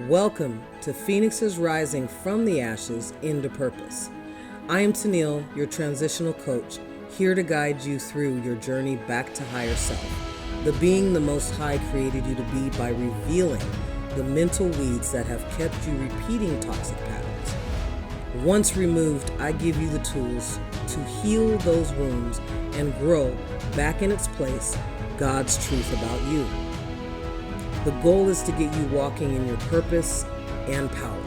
Welcome to Phoenixes Rising from the Ashes into Purpose. I am Tennille, your transitional coach, here to guide you through your journey back to higher self, the being the Most High created you to be by revealing the mental weeds that have kept you repeating toxic patterns. Once removed, I give you the tools to heal those wounds and grow back in its place God's truth about you. The goal is to get you walking in your purpose and power.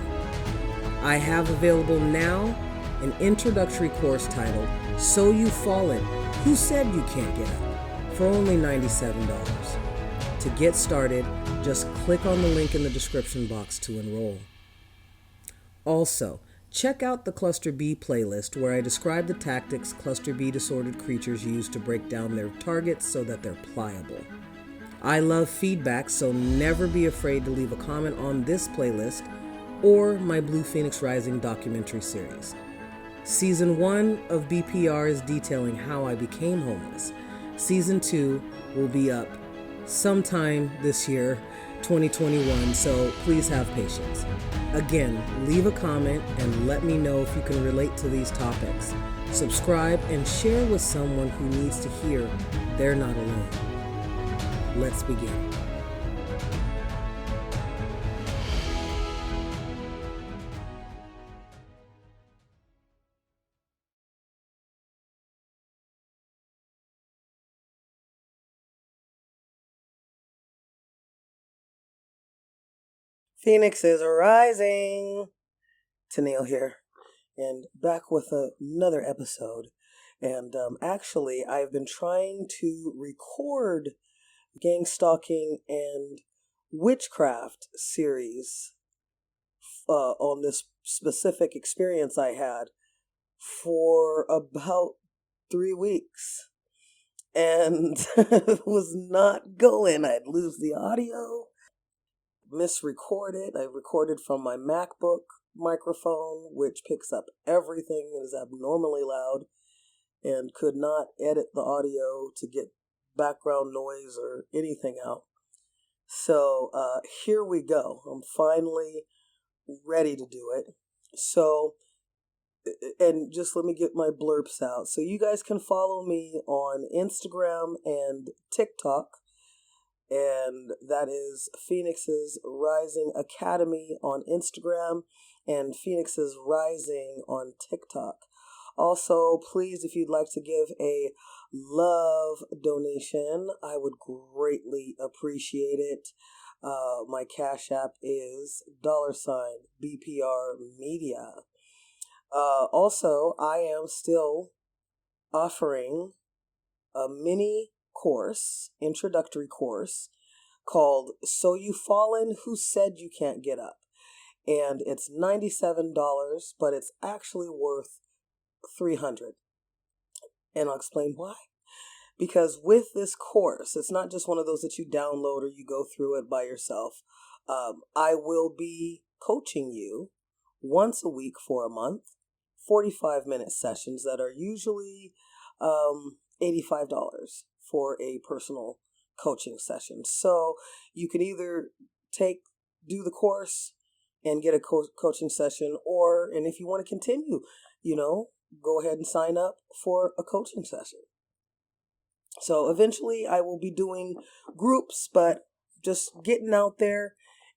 I have available now an introductory course titled, So You've Fallen, Who Said You Can't Get Up? For only $97. To get started, just click on the link in the description box to enroll. Also, check out the Cluster B playlist where I describe the tactics Cluster B disordered creatures use to break down their targets so that they're pliable. I love feedback, so never be afraid to leave a comment on this playlist or my Blue Phoenix Rising documentary series. Season 1 of BPR is detailing how I became homeless. Season 2 will be up sometime this year, 2021, so please have patience. Again, leave a comment and let me know if you can relate to these topics. Subscribe and share with someone who needs to hear they're not alone. Let's begin. Phoenix is rising. Tennille here, and back with another episode. And actually, I've been trying to record gang stalking and witchcraft series on this specific experience I had for about 3 weeks, and it was not going. I'd lose the audio, misrecord it. I recorded from my MacBook microphone, which picks up everything. It is abnormally loud, and could not edit the audio to get background noise or anything out. So here we go. I'm finally ready to do it. So, and just let me get my blurbs out. So you guys can follow me on Instagram and TikTok, and that is Phoenixes Rising Academy on Instagram and Phoenixes Rising on TikTok. Also, please, if you'd like to give a love donation, I would greatly appreciate it. My Cash App is $BPR Media. Also, I am still offering a mini course, introductory course, called So You've Fallen, Who Said You Can't Get Up? And it's $97, but it's actually worth $300. And I'll explain why. Because with this course, it's not just one of those that you download or you go through it by yourself. I will be coaching you once a week for a month, 45-minute sessions that are usually $85 for a personal coaching session. So you can either do the course and get a coaching session, and if you want to continue, go ahead and sign up for a coaching session. So eventually I will be doing groups, but just getting out there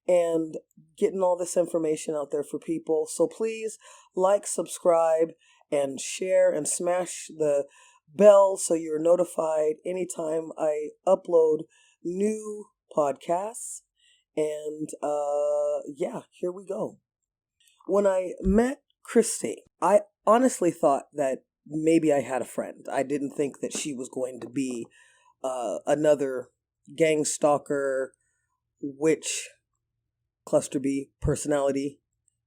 and getting all this information out there for people. So please like, subscribe, and share, and smash the bell so you're notified anytime I upload new podcasts. And here we go. When I met Kristy, I honestly thought that maybe I had a friend. I didn't think that she was going to be another gang stalker, witch, cluster B personality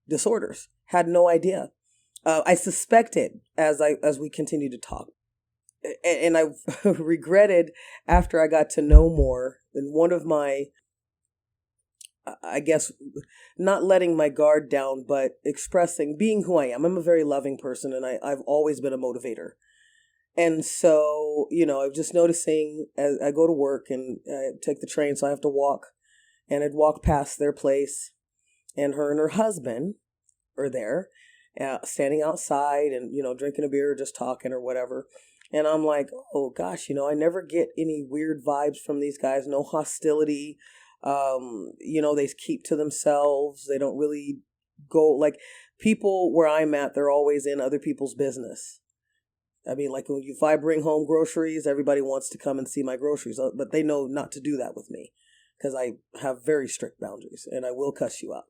disorders. Had no idea. I suspected as we continued to talk. And I regretted after I got to know more. And one of my, I guess, not letting my guard down, but being who I am. I'm a very loving person, and I've always been a motivator. And so, I'm just noticing as I go to work and I take the train, so I have to walk, and I'd walk past their place, and her husband are there, standing outside and, drinking a beer or just talking or whatever. And I'm like, oh gosh, I never get any weird vibes from these guys, no hostility. They keep to themselves. They don't really go, like, people where I'm at, they're always in other people's business. I mean, like, if I bring home groceries, everybody wants to come and see my groceries, but they know not to do that with me because I have very strict boundaries and I will cuss you out.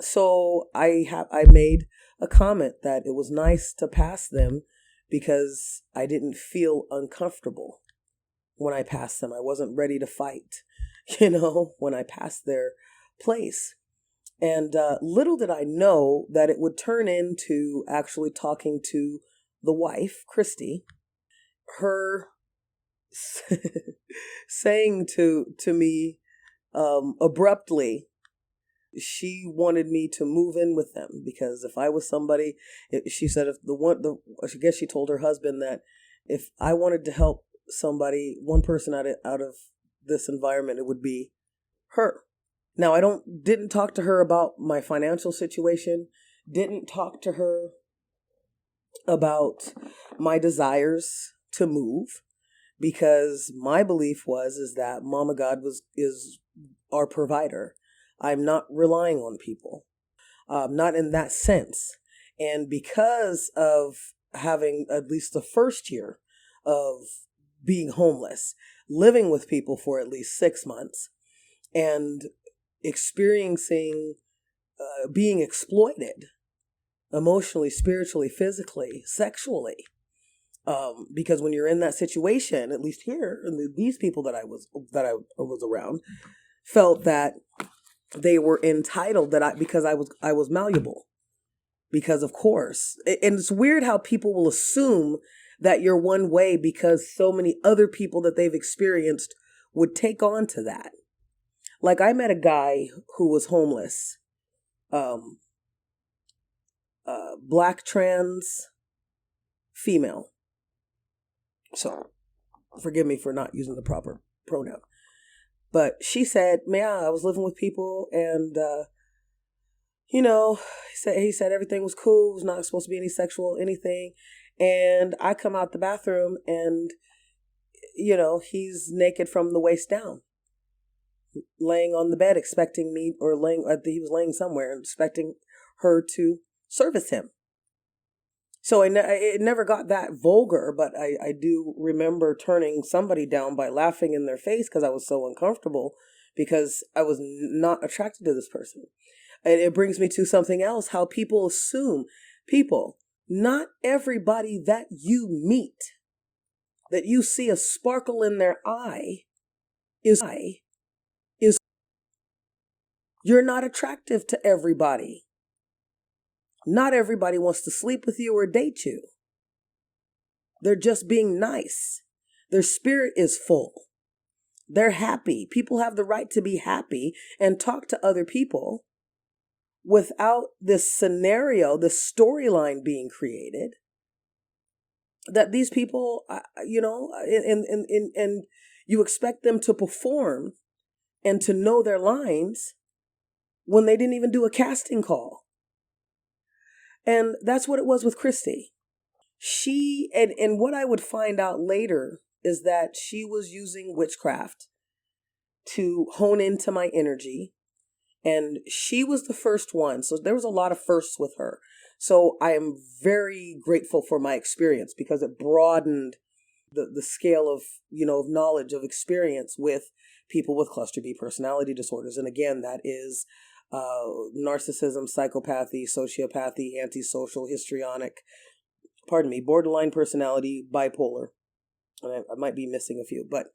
So I made a comment that it was nice to pass them because I didn't feel uncomfortable when I passed them. I wasn't ready to fight, when I passed their place. And little did I know that it would turn into actually talking to the wife, Kristy, her saying to me abruptly, she wanted me to move in with them because if I was somebody, she said, I guess she told her husband that if I wanted to help somebody, one person out of this environment, it would be her. Now, I didn't talk to her about my financial situation, didn't talk to her about my desires to move, because my belief is that Mama God is our provider. I'm not relying on people, not in that sense. And because of having at least the first year of being homeless, living with people for at least 6 months, and experiencing being exploited emotionally, spiritually, physically, sexually, because when you're in that situation, at least here, and these people that I was around felt that they were entitled, because I was malleable, because of course, and it's weird how people will assume that you're one way because so many other people that they've experienced would take on to that. Like, I met a guy who was homeless, black trans female. So forgive me for not using the proper pronoun. But she said, man, I was living with people and, he said everything was cool. It was not supposed to be any sexual anything. And I come out the bathroom and, he's naked from the waist down, laying on the bed, expecting me, or he was laying somewhere and expecting her to service him. So it never got that vulgar, but I do remember turning somebody down by laughing in their face because I was so uncomfortable, because I was not attracted to this person. And it brings me to something else, how people assume not everybody that you meet, that you see a sparkle in their eye, is you're not attractive to everybody. Not everybody wants to sleep with you or date you. They're just being nice. Their spirit is full. They're happy. People have the right to be happy and talk to other people without this scenario, this storyline being created that these people, and you expect them to perform and to know their lines when they didn't even do a casting call. And that's what it was with Kristy. She, and what I would find out later is that she was using witchcraft to hone into my energy. And she was the first one. So there was a lot of firsts with her. So I am very grateful for my experience because it broadened the scale of, of knowledge, of experience with people with cluster B personality disorders. And again, that is narcissism, psychopathy, sociopathy, antisocial, histrionic, borderline personality, bipolar. And I might be missing a few, but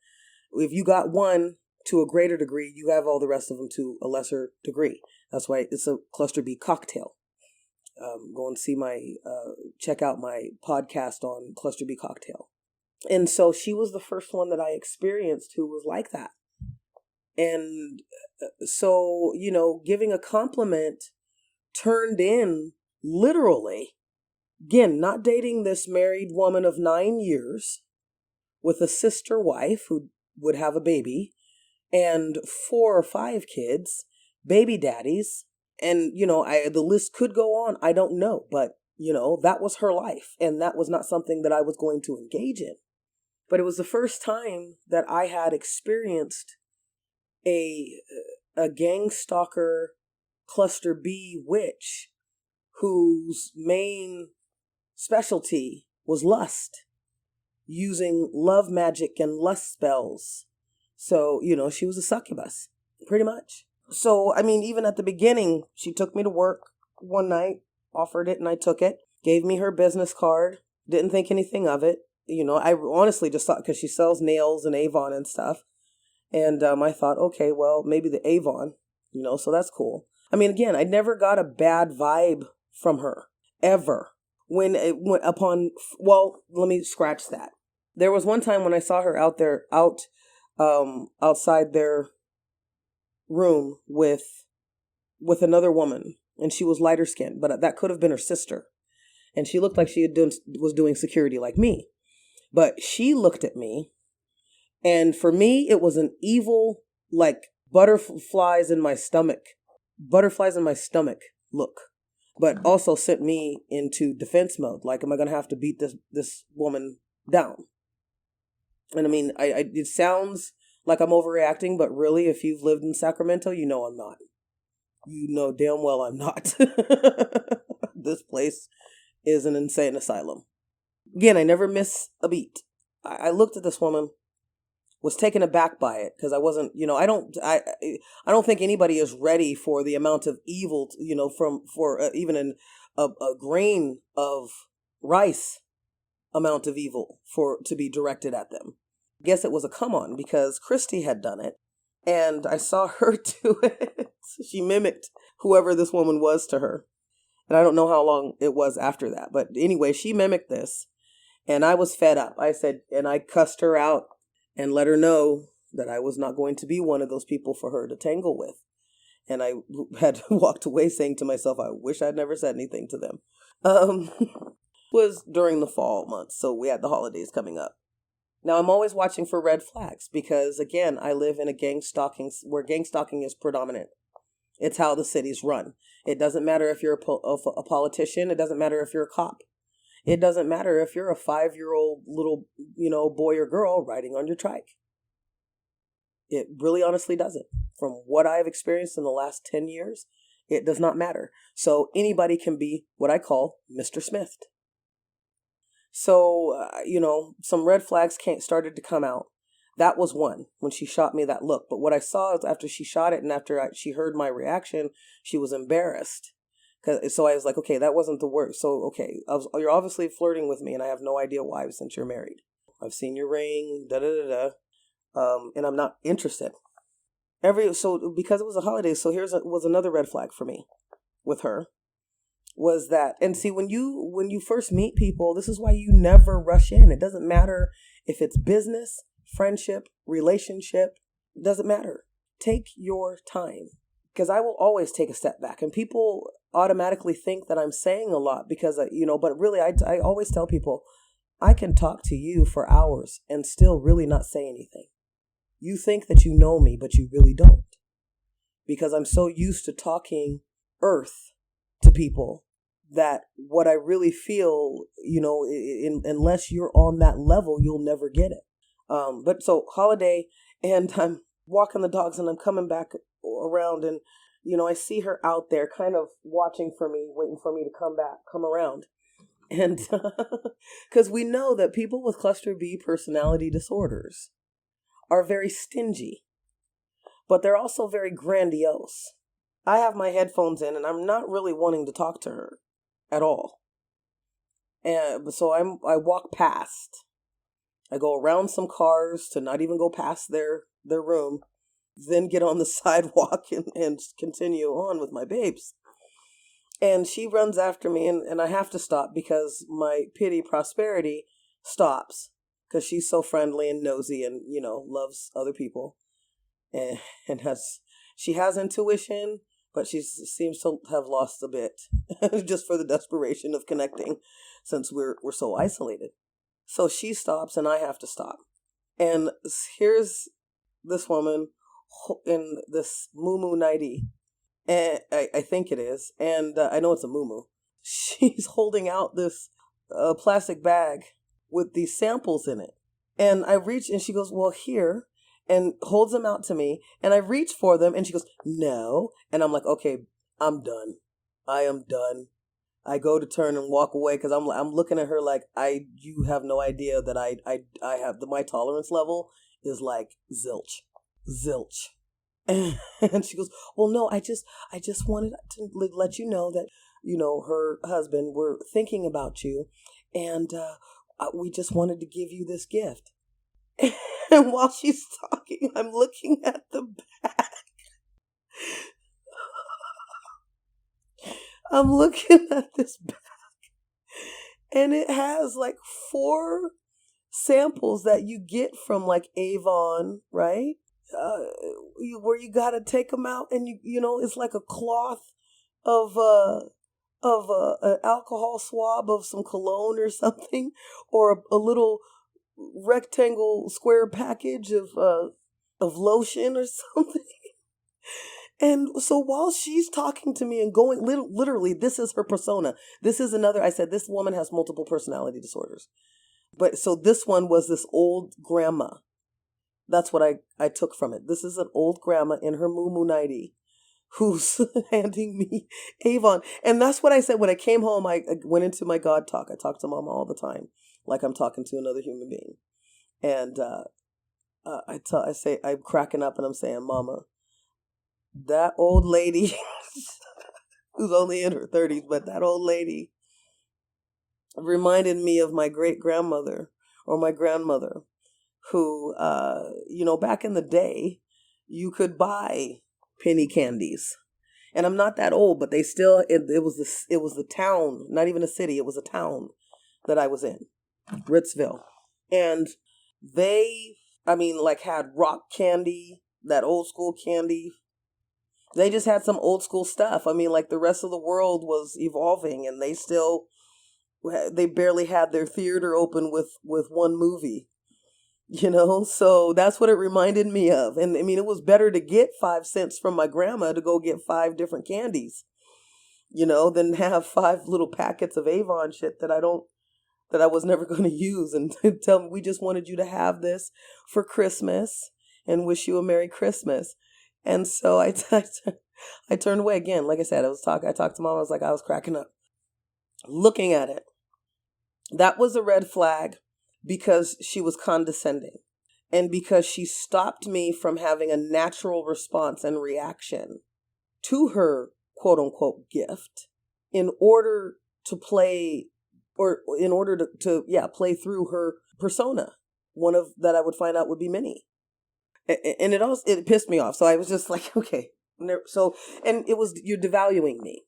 if you got one to a greater degree, you have all the rest of them to a lesser degree. That's why it's a cluster B cocktail. Go and check out my podcast on cluster B cocktail. And so she was the first one that I experienced who was like that. And so, giving a compliment turned in literally, again, not dating this married woman of 9 years with a sister wife who would have a baby and 4 or 5 kids, baby daddies. And, the list could go on. I don't know. But, that was her life. And that was not something that I was going to engage in. But it was the first time that I had experienced a gang stalker cluster B witch whose main specialty was lust, using love magic and lust spells. So, she was a succubus, pretty much. So, even at the beginning, she took me to work one night, offered it, and I took it, gave me her business card, didn't think anything of it. I honestly just thought, because she sells nails and Avon and stuff. And I thought, okay, well, maybe the Avon, so that's cool. Again, I never got a bad vibe from her, ever. Let me scratch that. There was one time when I saw her outside their room with another woman, and she was lighter skinned, but that could have been her sister. And she looked like she was doing security like me. But she looked at me, and for me, it was an evil, like butterflies in my stomach look, but also sent me into defense mode. Like, am I going to have to beat this woman down? And it sounds like I'm overreacting, but really, if you've lived in Sacramento, I'm not. You know damn well I'm not. This place is an insane asylum. Again, I never miss a beat. I looked at this woman, was taken aback by it, because I wasn't, I don't think anybody is ready for the amount of evil, even a grain of rice amount of evil to be directed at them. I guess it was a come on, because Kristy had done it, and I saw her do it. She mimicked whoever this woman was to her. And I don't know how long it was after that. But anyway, she mimicked this, and I was fed up. I cussed her out and let her know that I was not going to be one of those people for her to tangle with. And I had walked away saying to myself, I wish I'd never said anything to them. Was during the fall months, so we had the holidays coming up. Now, I'm always watching for red flags because, again, I live in where gang stalking is predominant. It's how the cities run. It doesn't matter if you're a politician. It doesn't matter if you're a cop. It doesn't matter if you're a 5-year-old little, boy or girl riding on your trike. It really honestly doesn't. From what I've experienced in the last 10 years, it does not matter. So anybody can be what I call Mr. Smith. So, some red flags started to come out. That was one, when she shot me that look. But what I saw is after she shot it and after she heard my reaction, she was embarrassed. So I was like, okay, that wasn't the worst. So, okay, you're obviously flirting with me, and I have no idea why since you're married. I've seen your ring, and I'm not interested. Because it was a holiday, so was another red flag for me with her. Was that, and see, when you first meet people, this is why you never rush in. It doesn't matter if it's business, friendship, relationship, it doesn't matter. Take your time, because I will always take a step back, and people automatically think that I'm saying a lot because, but really I always tell people, I can talk to you for hours and still really not say anything. You think that you know me, but you really don't, because I'm so used to talking earth to people that what I really feel, unless you're on that level, you'll never get it. But so holiday, and I'm walking the dogs, and I'm coming back around, and I see her out there kind of watching for me, waiting for me to come around. And because we know that people with cluster B personality disorders are very stingy, but they're also very grandiose. I have my headphones in, and I'm not really wanting to talk to her at all. And so I walk past. I go around some cars to not even go past their room, then get on the sidewalk and continue on with my babes. And she runs after me, and I have to stop because my pity prosperity stops, because she's so friendly and nosy and, loves other people. And she has intuition, but she seems to have lost a bit just for the desperation of connecting, since we're so isolated. So she stops, and I have to stop. And here's this woman in this muumuu nightie And I think it is. And I know it's a muumuu. She's holding out this plastic bag with these samples in it. And I reach and she goes, well, here, and holds them out to me. And I reach for them and she goes, no. And I'm like, okay, I'm done. I am done. I go to turn and walk away because I'm looking at her like you have no idea that I have my tolerance level is like zilch. And she goes, well, no, I just wanted to let you know that, her husband, we're thinking about you. And we just wanted to give you this gift. And while she's talking, I'm looking at the bag. I'm looking at this bag. And it has like 4 samples that you get from like Avon, right? Where you gotta take them out and it's like a cloth of an alcohol swab of some cologne or something, or a little rectangle square package of lotion or something. And so while she's talking to me and going, literally, this is her persona. This is I said, this woman has multiple personality disorders. But so this one was this old grandma. That's what I took from it. This is an old grandma in her muumuu nightie who's handing me Avon. And that's what I said when I came home. I went into my God talk. I talk to Mama all the time, like I'm talking to another human being. And I say, I'm cracking up and I'm saying, Mama, that old lady who's only in her 30s, but that old lady reminded me of my great grandmother or my grandmother who, back in the day, you could buy penny candies. And I'm not that old, but they still, it was the town, not even a city, it was a town that I was in, Ritzville. And they, had rock candy, that old school candy. They just had some old school stuff. The rest of the world was evolving and they barely had their theater open with one movie, so that's what it reminded me of. And it was better to get 5 cents from my grandma to go get 5 different candies, than have 5 little packets of Avon shit that I was never going to use and tell me we just wanted you to have this for Christmas and wish you a Merry Christmas. And so I turned away again. Like I said, I talked to Mom. I was like, I was cracking up looking at it. That was a red flag because she was condescending and because she stopped me from having a natural response and reaction to her quote unquote gift in order to play play through her persona. One of that I would find out would be Minnie. And it pissed me off. So I was just like, okay. So, and you're devaluing me.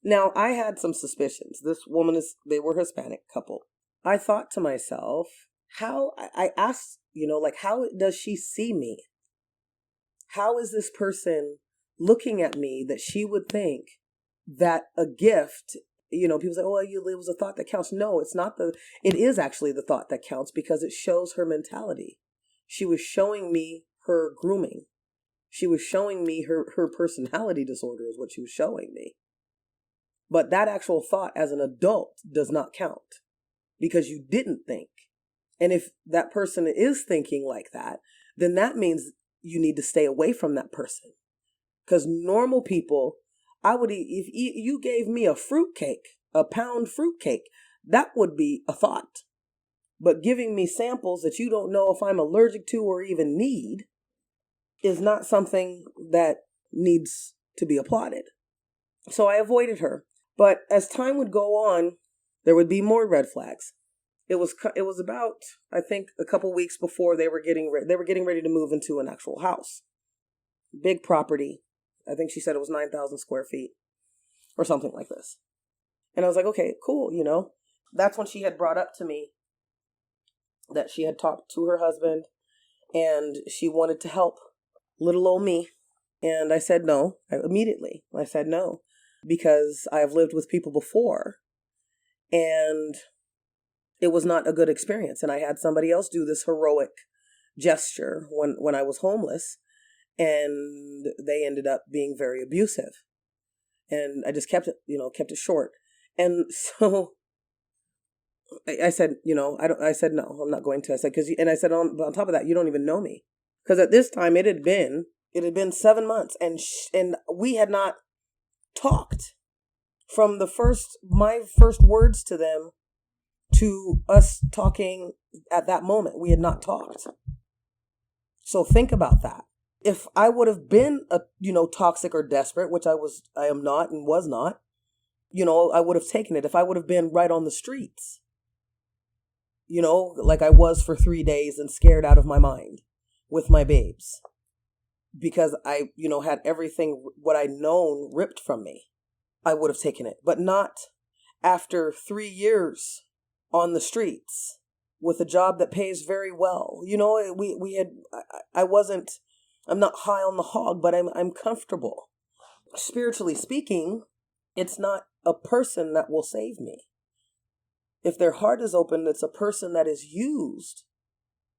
Now, I had some suspicions. This woman they were a Hispanic couple. I thought to myself, I asked, how does she see me? How is this person looking at me that she would think that a gift, people say, oh, it was a thought that counts. No, it's not it is actually the thought that counts because it shows her mentality. She was showing me her grooming. She was showing me her personality disorder is what she was showing me. But that actual thought as an adult does not count because you didn't think. And if that person is thinking like that, then that means you need to stay away from that person. Because normal people, if you gave me a fruitcake, a pound fruitcake, that would be a thought. But giving me samples that you don't know if I'm allergic to or even need is not something that needs to be applauded. So I avoided her. But as time would go on, there would be more red flags. It was about, I think, a couple weeks before they were getting ready to move into an actual house. Big property. I think she said it was 9,000 square feet or something like this. And I was like, okay, cool, That's when she had brought up to me that she had talked to her husband and she wanted to help little old me. And I said no. Immediately, I said no because I have lived with people before and it was not a good experience. And I had somebody else do this heroic gesture when I was homeless. and they ended up being very abusive. And I just kept it short. And so I said, I said, no, I'm not going to. I said, and I said, on top of that, you don't even know me. Because at this time it had been 7 months, and we had not talked from my first words to them to us talking at that moment. We had not talked. So think about that. If I would have been toxic or desperate, which I am not and was not, I would have taken it. If I would have been right on the streets, like I was for 3 days and scared out of my mind with my babes, because I, had everything, what I'd known, ripped from me, I would have taken it. But not after 3 years on the streets with a job that pays very well. I'm not high on the hog, but I'm comfortable. Spiritually speaking, it's not a person that will save me. If their heart is open, it's a person that is used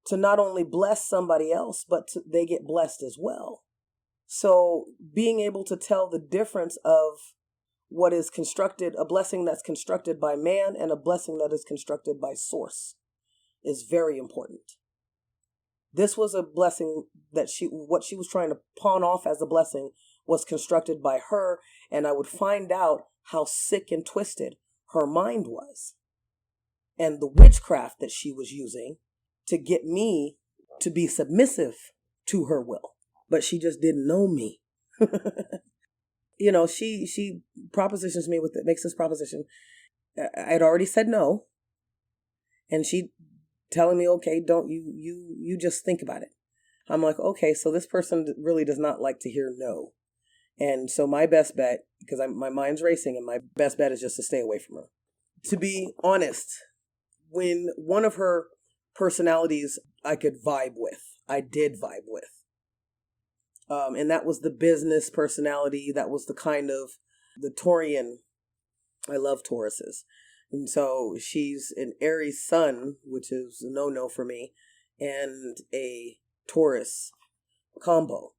to not only bless somebody else, but they get blessed as well. So being able to tell the difference of what is constructed, a blessing that's constructed by man and a blessing that is constructed by source, is very important. This was a blessing that what she was trying to pawn off as a blessing was constructed by her, and I would find out how sick and twisted her mind was, and the witchcraft that she was using to get me to be submissive to her will. But she just didn't know me. She propositions me makes this proposition. I had already said no, and she telling me, okay, don't you just think about it. I'm like, okay, so this person really does not like to hear no. And so my best bet, because my mind's racing, and my best bet is just to stay away from her. To be honest, when one of her personalities I did vibe with. And that was the business personality. That was the kind of the Taurian. I love Tauruses. And so she's an Aries sun, which is a no-no for me, and a Taurus combo.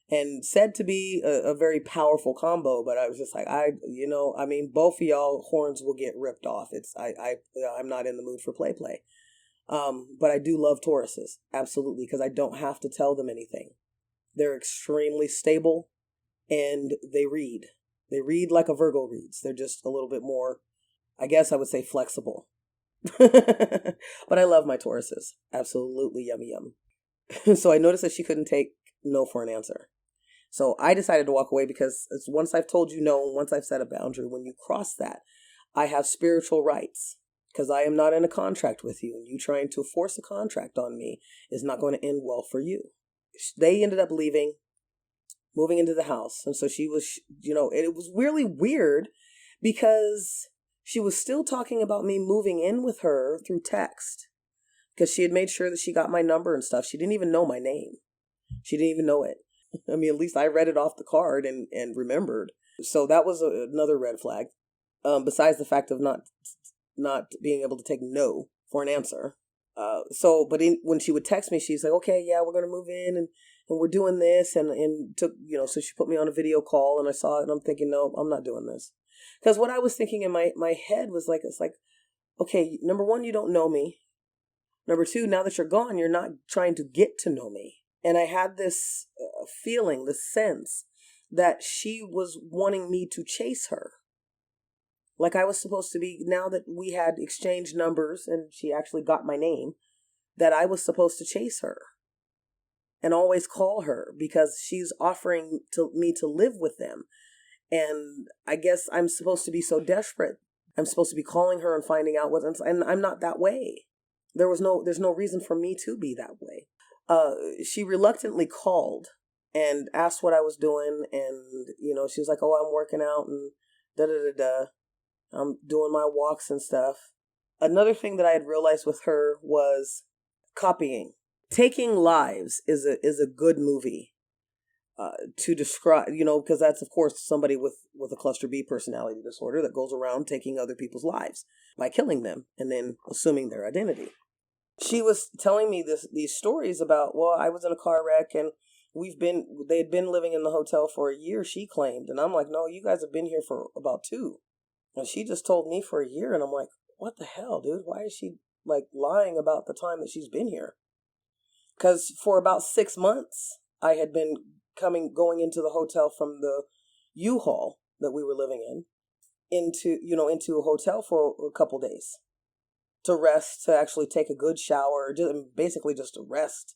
And said to be a very powerful combo, but I was just like, both of y'all horns will get ripped off. I'm not in the mood for play. But I do love Tauruses, absolutely, because I don't have to tell them anything. They're extremely stable, and they read. They read like a Virgo reads. They're just a little bit more, I guess I would say, flexible. But I love my Tauruses. Absolutely yummy yum. So I noticed that she couldn't take no for an answer. So I decided to walk away, because once I've told you no, once I've set a boundary, when you cross that, I have spiritual rights, because I am not in a contract with you, and you trying to force a contract on me is not going to end well for you. They ended up leaving, moving into the house. And so she was, it was really weird, because she was still talking about me moving in with her through text, because she had made sure that she got my number and stuff. She didn't even know my name. She didn't even know it. I mean, at least I read it off the card and remembered. So that was another red flag. Besides the fact of not being able to take no for an answer. When she would text me, she's like, okay, yeah, we're going to move in and we're doing this. And took, so she put me on a video call, and I saw it, and I'm thinking, no, I'm not doing this. Because what I was thinking in my head was like, it's like, okay, number one, you don't know me. Number two, now that you're gone, you're not trying to get to know me. And I had this feeling, this sense that she was wanting me to chase her. Like I was supposed to be, now that we had exchanged numbers and she actually got my name, that I was supposed to chase her and always call her, because she's offering me to live with them. And I guess I'm supposed to be so desperate. I'm supposed to be calling her and finding out and I'm not that way. There's no reason for me to be that way. She reluctantly called and asked what I was doing. And, she was like, oh, I'm working out and da-da-da-da. I'm doing my walks and stuff. Another thing that I had realized with her was copying. Taking Lives is a good movie to describe, because that's, of course, somebody with a cluster B personality disorder that goes around taking other people's lives by killing them and then assuming their identity. She was telling me these stories about, well, I was in a car wreck and they had been living in the hotel for a year, she claimed. And I'm like, no, you guys have been here for about 2. And she just told me for a year. And I'm like, what the hell, dude? Why is she like lying about the time that she's been here? Because for about 6 months, I had been going into the hotel from the U-Haul that we were living in into a hotel for a couple days to rest, to actually take a good shower, basically just to rest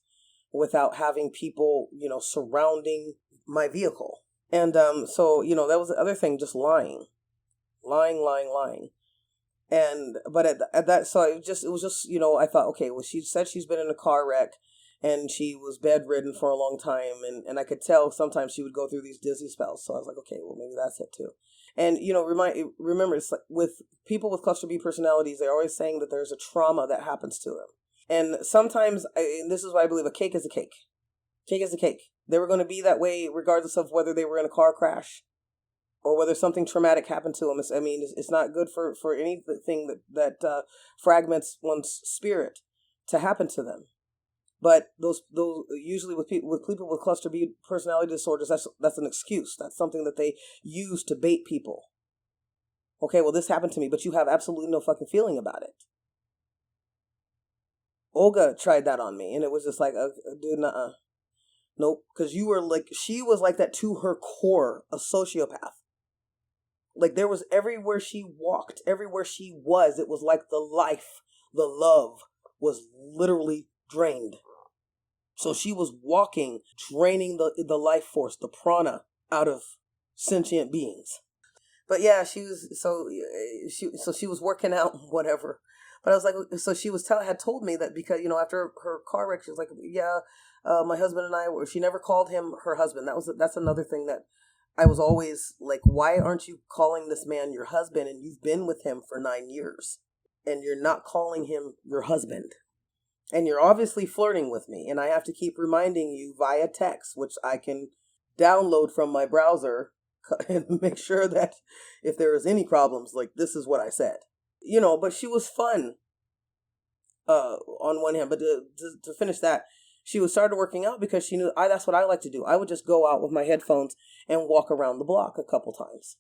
without having people, surrounding my vehicle. And so, that was the other thing, just lying. But at that, so it was just, I thought, okay, well, she said she's been in a car wreck and she was bedridden for a long time. And I could tell sometimes she would go through these dizzy spells. So I was like, okay, well, maybe that's it too. And, remember, it's like with people with cluster B personalities, they're always saying that there's a trauma that happens to them. And sometimes, and this is why I believe a cake is a cake. Cake is a cake. They were going to be that way regardless of whether they were in a car crash or whether something traumatic happened to them. It's not good for anything that fragments one's spirit to happen to them. But those usually with people with cluster B personality disorders, that's an excuse. That's something that they use to bait people. Okay, well, this happened to me, but you have absolutely no fucking feeling about it. Olga tried that on me, and it was just like, dude, nuh-uh. Nope, because she was like that to her core, a sociopath. Like, there was everywhere she walked, everywhere she was, it was like the life, the love was literally drained. So she was walking, draining the life force, the prana, out of sentient beings. But yeah, she was working out, whatever. But I was like, so she had told me that because, after her car wreck, she was like, yeah, my husband and I she never called him her husband. That's another thing that I was always like, why aren't you calling this man your husband? And you've been with him for 9 years and you're not calling him your husband. And you're obviously flirting with me. And I have to keep reminding you via text, which I can download from my browser and make sure that if there is any problems, like, this is what I said. But she was fun on one hand. But to finish that, she started working out because she knew that's what I like to do. I would just go out with my headphones and walk around the block a couple times.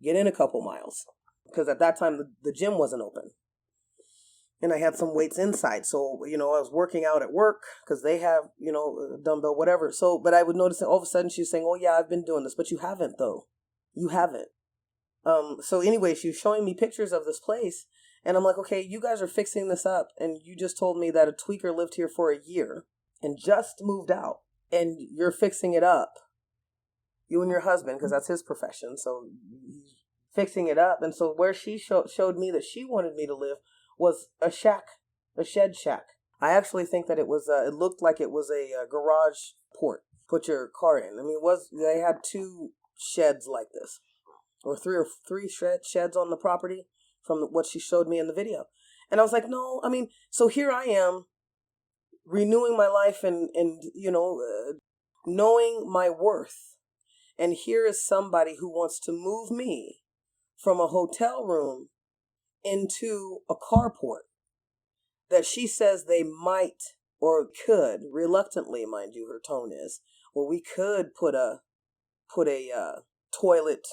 Get in a couple miles. Because at that time, the gym wasn't open. And I had some weights inside. So, I was working out at work because they have, a dumbbell, whatever. So, but I would notice that all of a sudden she was saying, oh yeah, I've been doing this. But you haven't, though. You haven't. So anyway, she was showing me pictures of this place. And I'm like, okay, you guys are fixing this up. And you just told me that a tweaker lived here for a year and just moved out. And you're fixing it up. You and your husband, because that's his profession. So he's fixing it up. And so where she showed me that she wanted me to live was a shed shack. I actually think that it looked like it was a garage port. Put your car in. They had 2 sheds like this, or three sheds on the property from what she showed me in the video. And I was like, no, so here I am renewing my life and knowing my worth. And here is somebody who wants to move me from a hotel room into a carport that she says they might or could, reluctantly, mind you, her tone is, well, we could put a toilet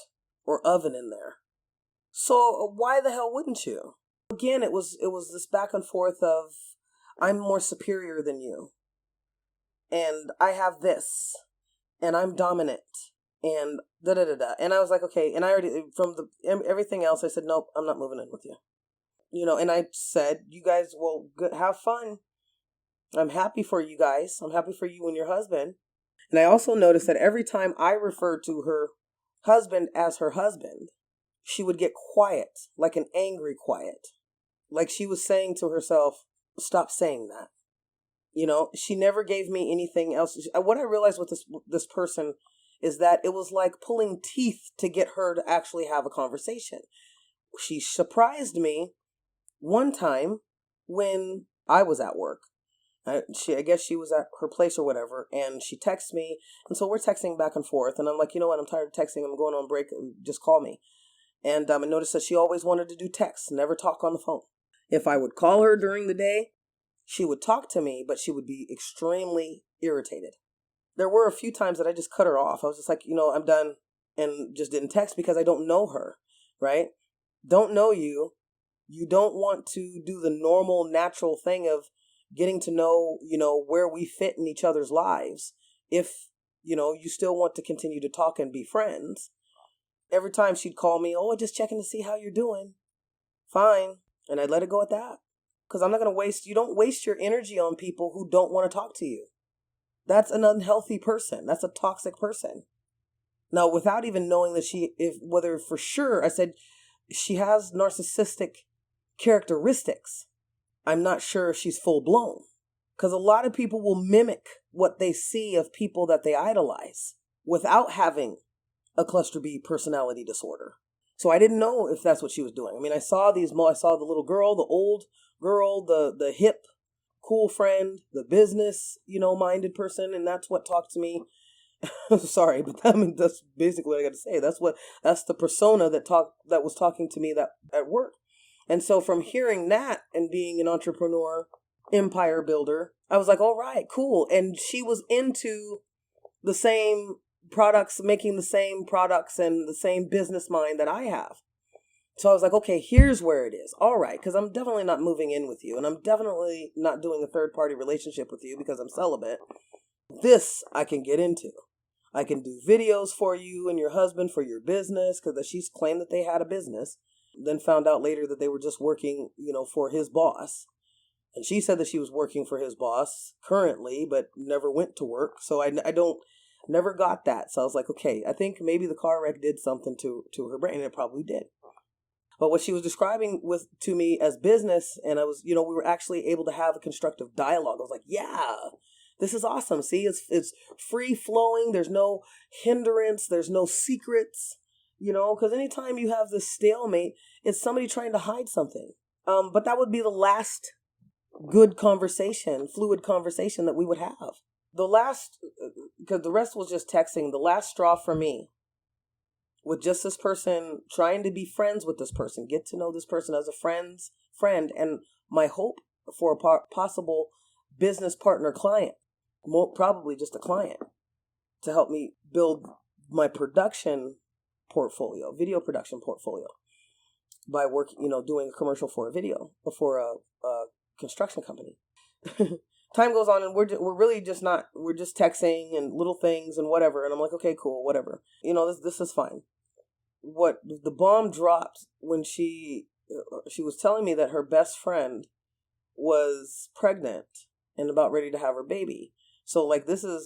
or oven in there. So why the hell wouldn't you? Again, it was this back and forth of, I'm more superior than you, and I have this, and I'm dominant, and da-da-da-da. And I was like, okay, and I already, from everything else, I said, nope, I'm not moving in with you. And I said, you guys will have fun. I'm happy for you guys. I'm happy for you and your husband. And I also noticed that every time I referred to her husband as her husband, she would get quiet, like an angry quiet. Like she was saying to herself, stop saying that. She never gave me anything else. What I realized with this person is that it was like pulling teeth to get her to actually have a conversation. She surprised me one time when I was at work. I guess she was at her place or whatever, and she texts me, and so we're texting back and forth, and I'm like, you know what, I'm tired of texting, I'm going on break, just call me. And I noticed that she always wanted to do text, never talk on the phone. If I would call her during the day, she would talk to me, but she would be extremely irritated. there were a few times that I just cut her off. I was just like, I'm done, and just didn't text because I don't know her, right? Don't know you. You don't want to do the normal, natural thing of getting to know, where we fit in each other's lives. If, you still want to continue to talk and be friends. Every time she'd call me, oh, just checking to see how you're doing. Fine. And I'd let it go at that. Because I'm not going to you don't waste your energy on people who don't want to talk to you. That's an unhealthy person. That's a toxic person. Now, without even knowing that whether for sure, I said she has narcissistic characteristics. I'm not sure if she's full blown. Because a lot of people will mimic what they see of people that they idolize without having a cluster B personality disorder. So I didn't know if that's what she was doing. I mean, I saw the little girl, the old girl, the hip, cool friend, the business, minded person. And that's what talked to me. Sorry, but that's basically what I got to say. That's the persona that was talking to me that at work. And so from hearing that and being an entrepreneur, empire builder, I was like, all right, cool. And she was into the same products, making the same products and the same business mind that I have. So I was like, okay, here's where it is. All right, because I'm definitely not moving in with you. And I'm definitely not doing a third-party relationship with you because I'm celibate. This I can get into. I can do videos for you and your husband for your business, because she's claimed that they had a business. Then found out later that they were just working, for his boss. And she said that she was working for his boss currently, but never went to work. So I never got that. So I was like, okay, I think maybe the car wreck did something to her brain. And it probably did. But what she was describing to me as business, and I was, we were actually able to have a constructive dialogue. I was like, yeah, this is awesome. See, it's free flowing. There's no hindrance. There's no secrets, because anytime you have this stalemate, it's somebody trying to hide something. But that would be the last good conversation, fluid conversation that we would have. The last, because the rest was just texting, the last straw for me, with just this person, trying to be friends with this person, get to know this person as a friend, and my hope for a possible business partner client, probably just a client, to help me build my production portfolio, video production portfolio, by working, doing a commercial for a video, or for a construction company. Time goes on, and we're really just not, we're just texting and little things and whatever. And I'm like, okay, cool, whatever. This is fine. What the bomb dropped when she was telling me that her best friend was pregnant and about ready to have her baby. So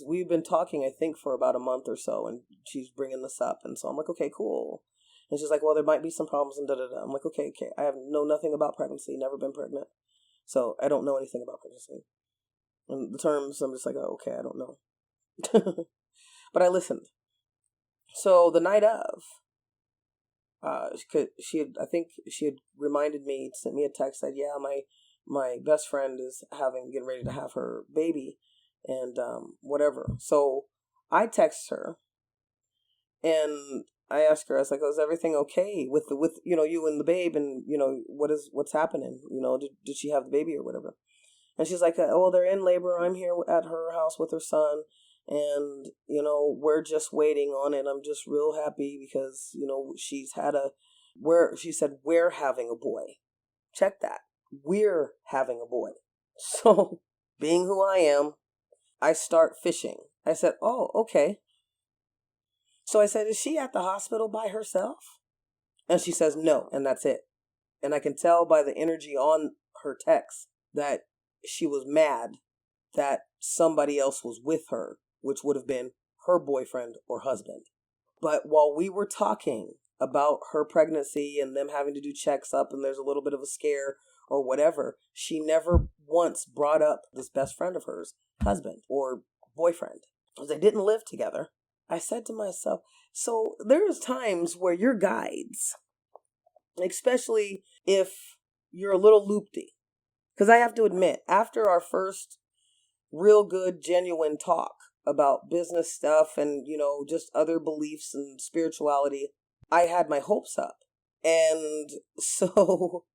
we've been talking, I think, for about a month or so, and she's bringing this up. And so I'm like, okay, cool. And she's like, well, there might be some problems and da-da-da. I'm like, okay. I know nothing about pregnancy, never been pregnant. So I don't know anything about pregnancy. And the terms, I'm just like, oh, okay, I don't know. But I listened. So the night of, I think she had reminded me, sent me a text that, yeah, my best friend is getting ready to have her baby, and whatever. So I text her, and I asked her, I was like, oh, is everything okay with you and the babe, and what's happening? Did she have the baby or whatever? And she's like, oh, they're in labor. I'm here at her house with her son. And, we're just waiting on it. I'm just real happy because, she said, we're having a boy. Check that. We're having a boy. So being who I am, I start fishing. I said, oh, okay. So I said, is she at the hospital by herself? And she says, no. And that's it. And I can tell by the energy on her text that she was mad that somebody else was with her, which would have been her boyfriend or husband. But while we were talking about her pregnancy and them having to do checks up and there's a little bit of a scare or whatever, she never once brought up this best friend of hers, husband or boyfriend, because they didn't live together. I said to myself, so there's times where your guides, especially if you're a little loopy, because I have to admit, after our first real good, genuine talk about business stuff and, just other beliefs and spirituality, I had my hopes up. And so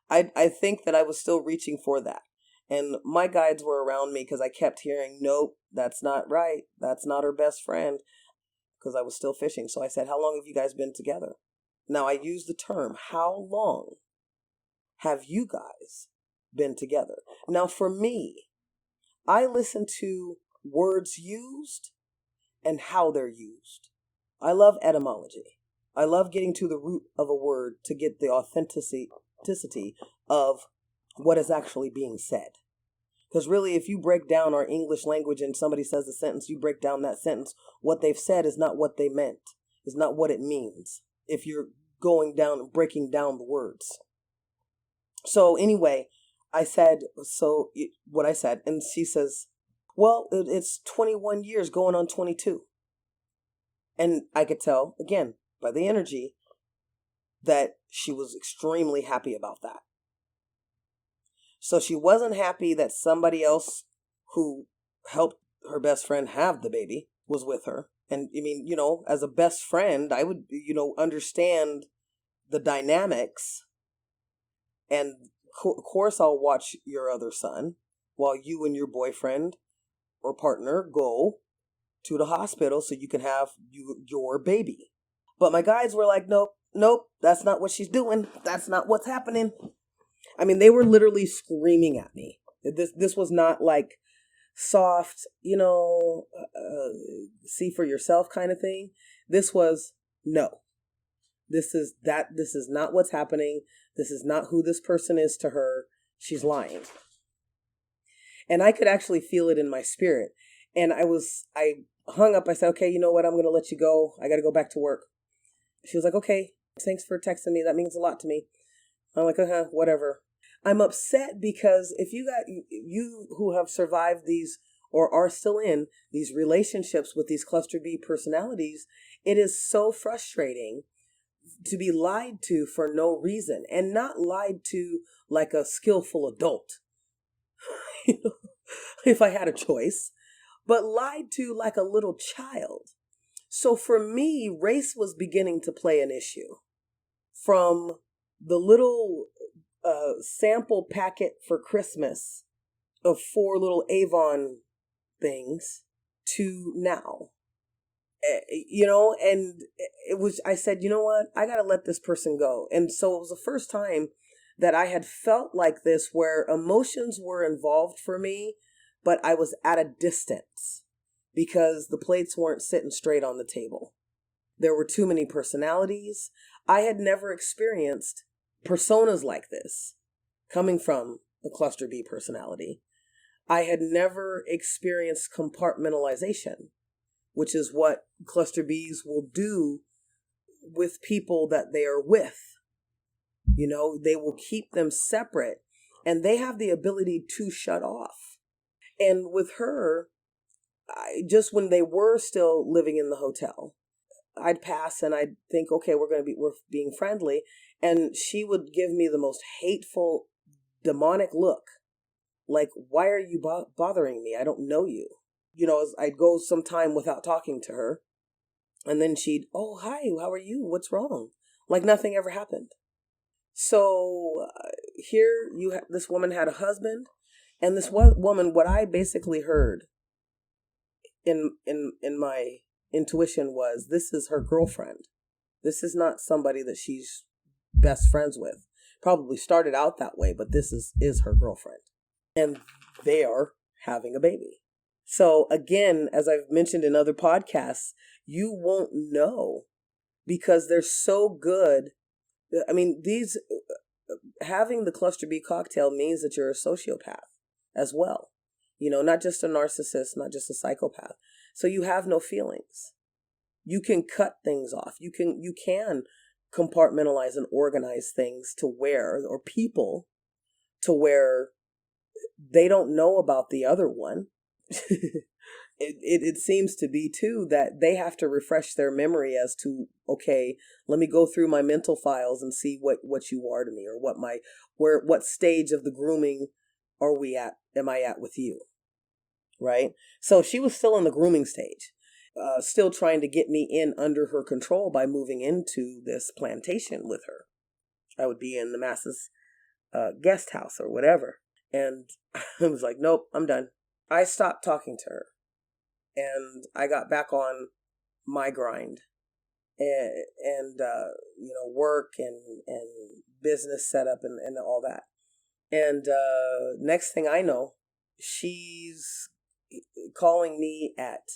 I think that I was still reaching for that. And my guides were around me because I kept hearing, nope, that's not right. That's not her best friend, because I was still fishing. So I said, how long have you guys been together? Now I use the term, how long have you guys been together? Now for me, I listen to words used and how they're used. I love etymology. I love getting to the root of a word to get the authenticity of what is actually being said. Because really, if you break down our English language and somebody says a sentence, you break down that sentence, what they've said is not what they meant, is not what it means, if you're going down and breaking down the words. So anyway, I said, what I said, and she says, well, it's 21 years going on 22. And I could tell, again, by the energy, that she was extremely happy about that. So she wasn't happy that somebody else who helped her best friend have the baby was with her. And I mean, as a best friend, I would, understand the dynamics. And of course, I'll watch your other son while you and your boyfriend or partner go to the hospital so you can have your baby. But my guides were like, nope, that's not what she's doing. That's not what's happening. I mean, they were literally screaming at me. This was not like soft, see for yourself kind of thing. This was, no, this is not what's happening. This is not who this person is to her. She's lying. And I could actually feel it in my spirit. And I hung up. I said, okay, you know what? I'm going to let you go. I got to go back to work. She was like, okay, thanks for texting me. That means a lot to me. I'm like, whatever. I'm upset because if you who have survived these or are still in these relationships with these cluster B personalities, it is so frustrating to be lied to for no reason, and not lied to like a skillful adult, if I had a choice, but lied to like a little child. So for me, race was beginning to play an issue. From the little sample packet for Christmas of 4 little Avon things to now, and I said, you know what, I got to let this person go. And so it was the first time that I had felt like this, where emotions were involved for me, but I was at a distance because the plates weren't sitting straight on the table. There were too many personalities. I had never experienced personas like this coming from a cluster B personality. I had never experienced compartmentalization, which is what cluster Bs will do with people that they are with. They will keep them separate, and they have the ability to shut off. And with her, just when they were still living in the hotel, I'd pass and I'd think, okay, we're being friendly. And she would give me the most hateful, demonic look. Like, why are you bothering me? I don't know you. I'd go some time without talking to her. And then she'd, oh, hi, how are you? What's wrong? Like nothing ever happened. So here this woman had a husband. And this woman, what I basically heard in my intuition was, this is her girlfriend. This is not somebody that she's best friends with. Probably started out that way, but this is her girlfriend. And they are having a baby. So again, as I've mentioned in other podcasts, you won't know because they're so good. I mean, having the cluster B cocktail means that you're a sociopath as well. Not just a narcissist, not just a psychopath. So you have no feelings. You can cut things off. You can compartmentalize and organize things to where, or people to where they don't know about the other one. It seems to be too that they have to refresh their memory as to, okay, let me go through my mental files and see what you are to me, or what stage of the grooming am I at with you, right? So she was still in the grooming stage, still trying to get me in under her control by moving into this plantation with her. I would be in the masses guest house or whatever. And I was like, nope, I'm done. I stopped talking to her, and I got back on my grind, and work and business setup and all that. And next thing I know, she's calling me at,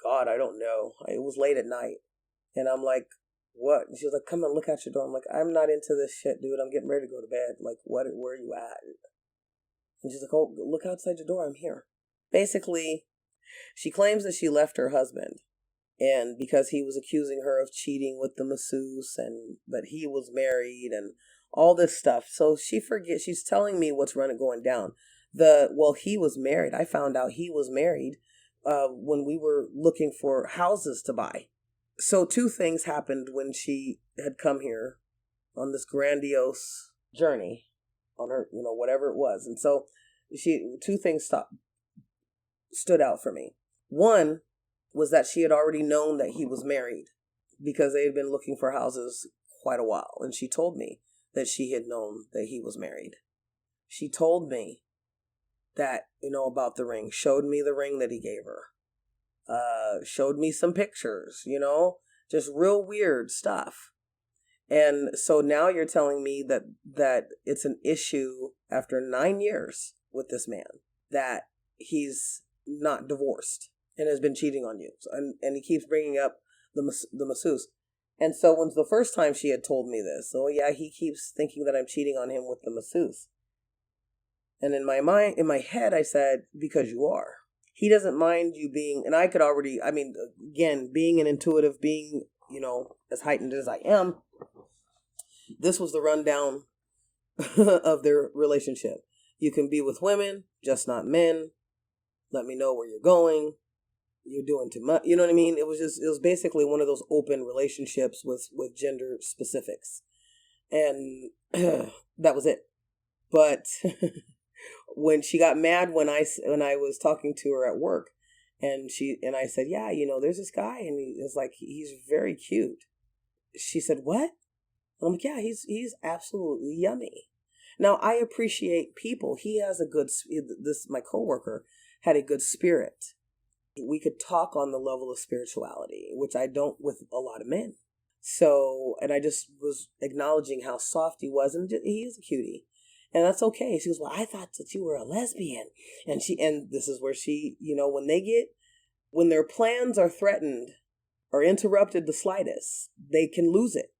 God, I don't know. It was late at night. And I'm like, what? And she was like, come and look out your door. I'm like, I'm not into this shit, dude. I'm getting ready to go to bed. Like, where are you at? And she's like, oh, look outside your door. I'm here. Basically, she claims that she left her husband, and because he was accusing her of cheating with the masseuse, and that he was married and all this stuff. So she's telling me what's going down. He was married. I found out he was married when we were looking for houses to buy. So two things happened when she had come here on this grandiose journey on her, whatever it was. And so two things stood out for me. One was that she had already known that he was married because they had been looking for houses quite a while. And she told me that she had known that he was married. She told me that, about the ring, showed me the ring that he gave her, showed me some pictures, just real weird stuff. And so now you're telling me that it's an issue after 9 years with this man, that he's not divorced and has been cheating on you. And he keeps bringing up the masseuse. And so when's the first time she had told me this? Oh yeah, he keeps thinking that I'm cheating on him with the masseuse. And in my head, I said, because you are. He doesn't mind you being, and I could already, again, being an intuitive, being, as heightened as I am, this was the rundown of their relationship. You can be with women, just not men. Let me know where you're going. You're doing too much. You know what I mean? It was basically one of those open relationships with gender specifics. And that was it. But when she got mad when I was talking to her at work, and I said, yeah, there's this guy, and it's like, he's very cute. She said, what? I'm like, yeah, he's absolutely yummy. Now, I appreciate people. He has my coworker had a good spirit. We could talk on the level of spirituality, which I don't with a lot of men. So, and I just was acknowledging how soft he was, and he is a cutie. And that's okay. She goes, well, I thought that you were a lesbian. And this is where she, when their plans are threatened or interrupted the slightest, they can lose it.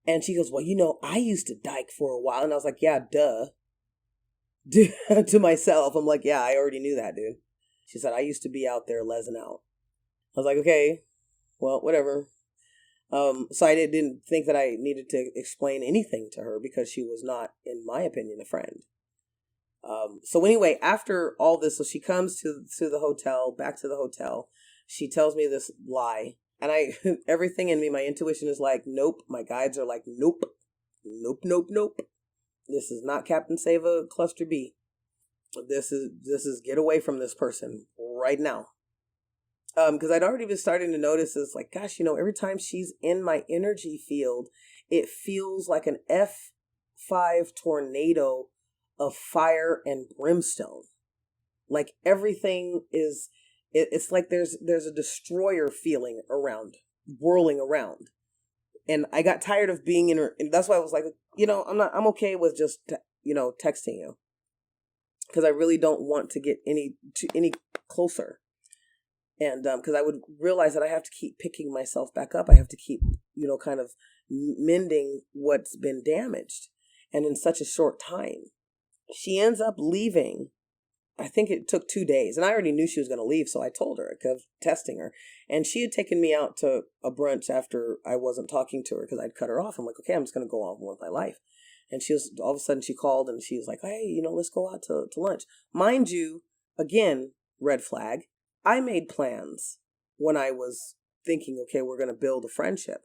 And she goes, well, I used to dyke for a while. And I was like, yeah, duh. To myself, I'm like, yeah, I already knew that, dude. She said, I used to be out there lesing out. I was like, okay, well, whatever. So I didn't think that I needed to explain anything to her because she was not, in my opinion, a friend. So anyway, after all this, so she comes to the hotel, back to the hotel. She tells me this lie. And everything in me, my intuition is like, nope. My guides are like, nope, nope, nope, nope. This is not Captain Sava Cluster B. This is get away from this person right now. Because I'd already been starting to notice this, like, gosh, every time she's in my energy field, it feels like an F5 tornado of fire and brimstone. Like everything is, it's like there's a destroyer feeling around, whirling around. And I got tired of being in her, and that's why I was like, I'm okay with just, texting you. Because I really don't want to get any closer. And because I would realize that I have to keep picking myself back up. I have to keep, kind of mending what's been damaged. And in such a short time, she ends up leaving. I think it took 2 days. And I already knew she was going to leave. So I told her, because testing her. And she had taken me out to a brunch after I wasn't talking to her because I'd cut her off. I'm like, okay, I'm just going to go on with my life. And all of a sudden she called and she was like, hey, let's go out to lunch. Mind you, again, red flag. I made plans when I was thinking, okay, we're going to build a friendship,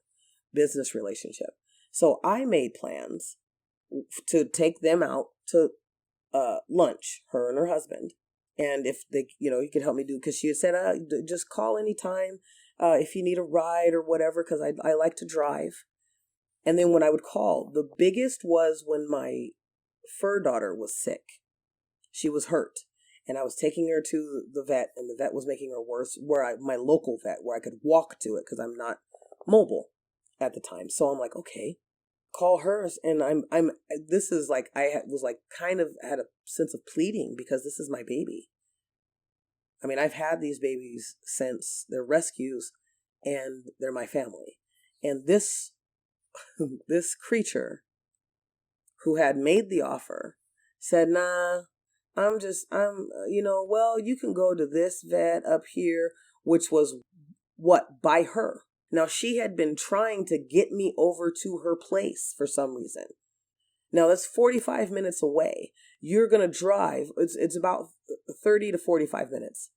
business relationship. So I made plans to take them out to lunch, her and her husband. And if they, he could help me do, because she had said, just call anytime if you need a ride or whatever, because I like to drive. And then when I would call, the biggest was when my fur daughter was sick. She was hurt. And I was taking her to the vet, and the vet was making her worse, my local vet, where I could walk to it because I'm not mobile at the time. So I'm like, okay, call hers. And this is like, was like kind of had a sense of pleading because this is my baby. I mean, I've had these babies since they're rescues and they're my family. And this creature who had made the offer said, nah, well, you can go to this vet up here, which was by her. Now, she had been trying to get me over to her place for some reason. Now, that's 45 minutes away. You're going to drive. It's about 30 to 45 minutes,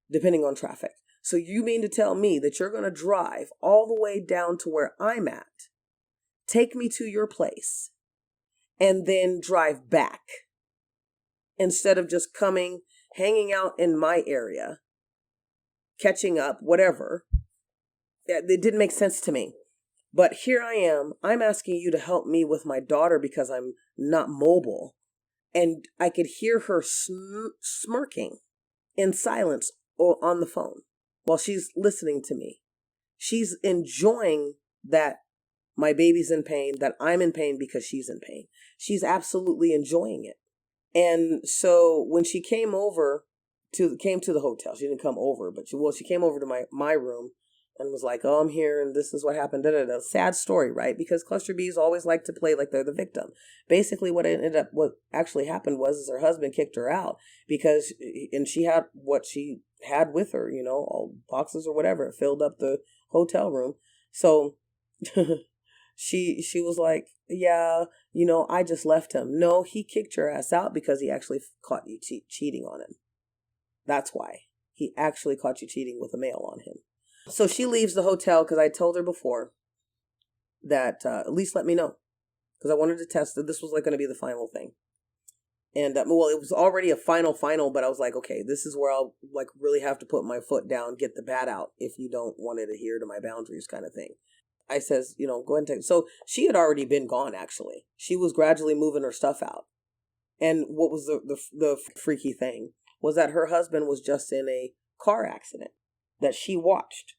depending on traffic. So you mean to tell me that you're going to drive all the way down to where I'm at, take me to your place, and then drive back instead of just coming, hanging out in my area, catching up, whatever. It didn't make sense to me. But here I am. I'm asking you to help me with my daughter because I'm not mobile. And I could hear her smirking in silence on the phone while she's listening to me. She's enjoying that my baby's in pain, that I'm in pain because she's in pain. She's absolutely enjoying it. And so when she came to the hotel, she didn't come over, but she came over to my room and was like, oh, I'm here and this is what happened. Sad story, right? Because cluster Bs always like to play like they're the victim. Basically what actually happened was her husband kicked her out because, and she had what she had with her, all boxes or whatever. It filled up the hotel room. So she was like, yeah, I just left him. No, he kicked your ass out because he actually caught you cheating on him. That's why. He actually caught you cheating with a male on him. So she leaves the hotel because I told her before that at least let me know because I wanted to test that this was like going to be the final thing. And it was already a final, but I was like, okay, this is where I'll like really have to put my foot down, get the bat out if you don't want to adhere to my boundaries kind of thing. I says, go ahead and take. So she had already been gone, actually. She was gradually moving her stuff out. And what was the freaky thing was that her husband was just in a car accident that she watched.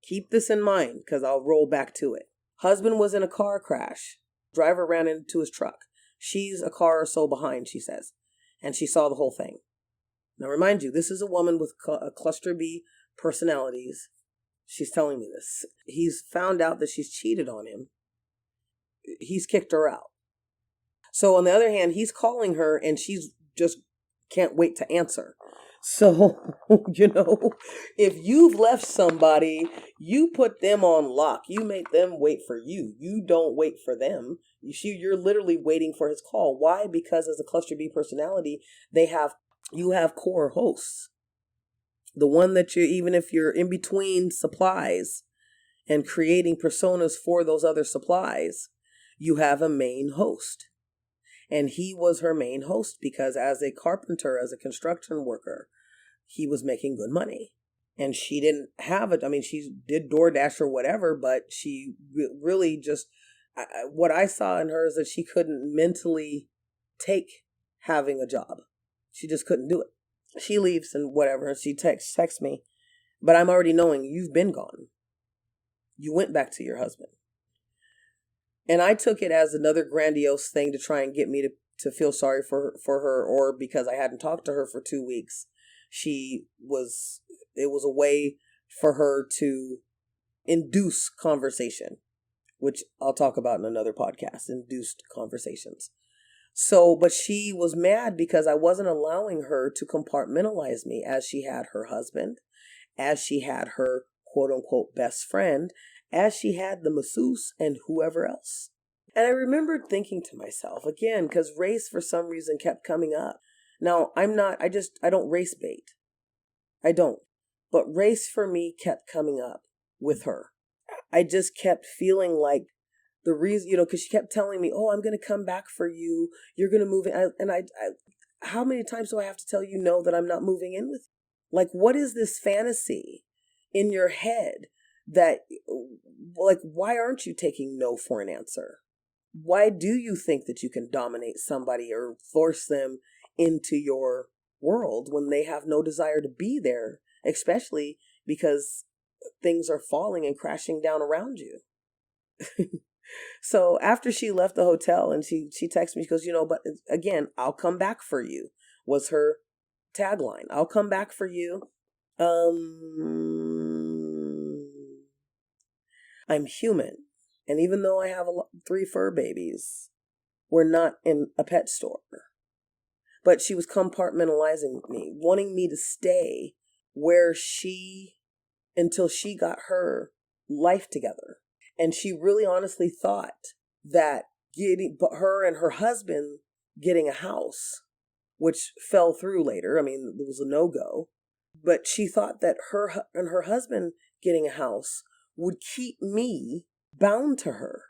Keep this in mind because I'll roll back to it. Husband was in a car crash. Driver ran into his truck. She's a car or so behind, she says. And she saw the whole thing. Now, remind you, this is a woman with a cluster B personalities. She's telling me this. He's found out that she's cheated on him. He's kicked her out. So on the other hand, he's calling her and she's just can't wait to answer. So, if you've left somebody, you put them on lock. You make them wait for you. You don't wait for them. You're literally waiting for his call. Why? Because as a cluster B personality, you have core hosts. The one that even if you're in between supplies and creating personas for those other supplies, you have a main host. And he was her main host because as a carpenter, as a construction worker, he was making good money. And she didn't have it. I mean, she did DoorDash or whatever, but she really just, what I saw in her is that she couldn't mentally take having a job. She just couldn't do it. She leaves and whatever. And she texts me, but I'm already knowing you've been gone. You went back to your husband. And I took it as another grandiose thing to try and get me to feel sorry for her, or because I hadn't talked to her for 2 weeks. It was a way for her to induce conversation, which I'll talk about in another podcast, induced conversations. So, but she was mad because I wasn't allowing her to compartmentalize me as she had her husband, as she had her quote unquote best friend, as she had the masseuse and whoever else. And I remembered thinking to myself, again, because race for some reason kept coming up. Now, I don't race bait. I don't. But race for me kept coming up with her. I just kept feeling like the reason, because she kept telling me, oh, I'm going to come back for you. You're going to move in. And I, how many times do I have to tell you no that I'm not moving in with you? Like, what is this fantasy in your head that, like, why aren't you taking no for an answer? Why do you think that you can dominate somebody or force them into your world when they have no desire to be there, especially because things are falling and crashing down around you? So after she left the hotel and she texted me, she goes, but again, I'll come back for you, was her tagline. I'll come back for you. I'm human. And even though I have 3 fur babies, we're not in a pet store. But she was compartmentalizing me, wanting me to stay where until she got her life together. And she really honestly thought that her and her husband getting a house, which fell through later. I mean, it was a no-go. But she thought that her and her husband getting a house would keep me bound to her.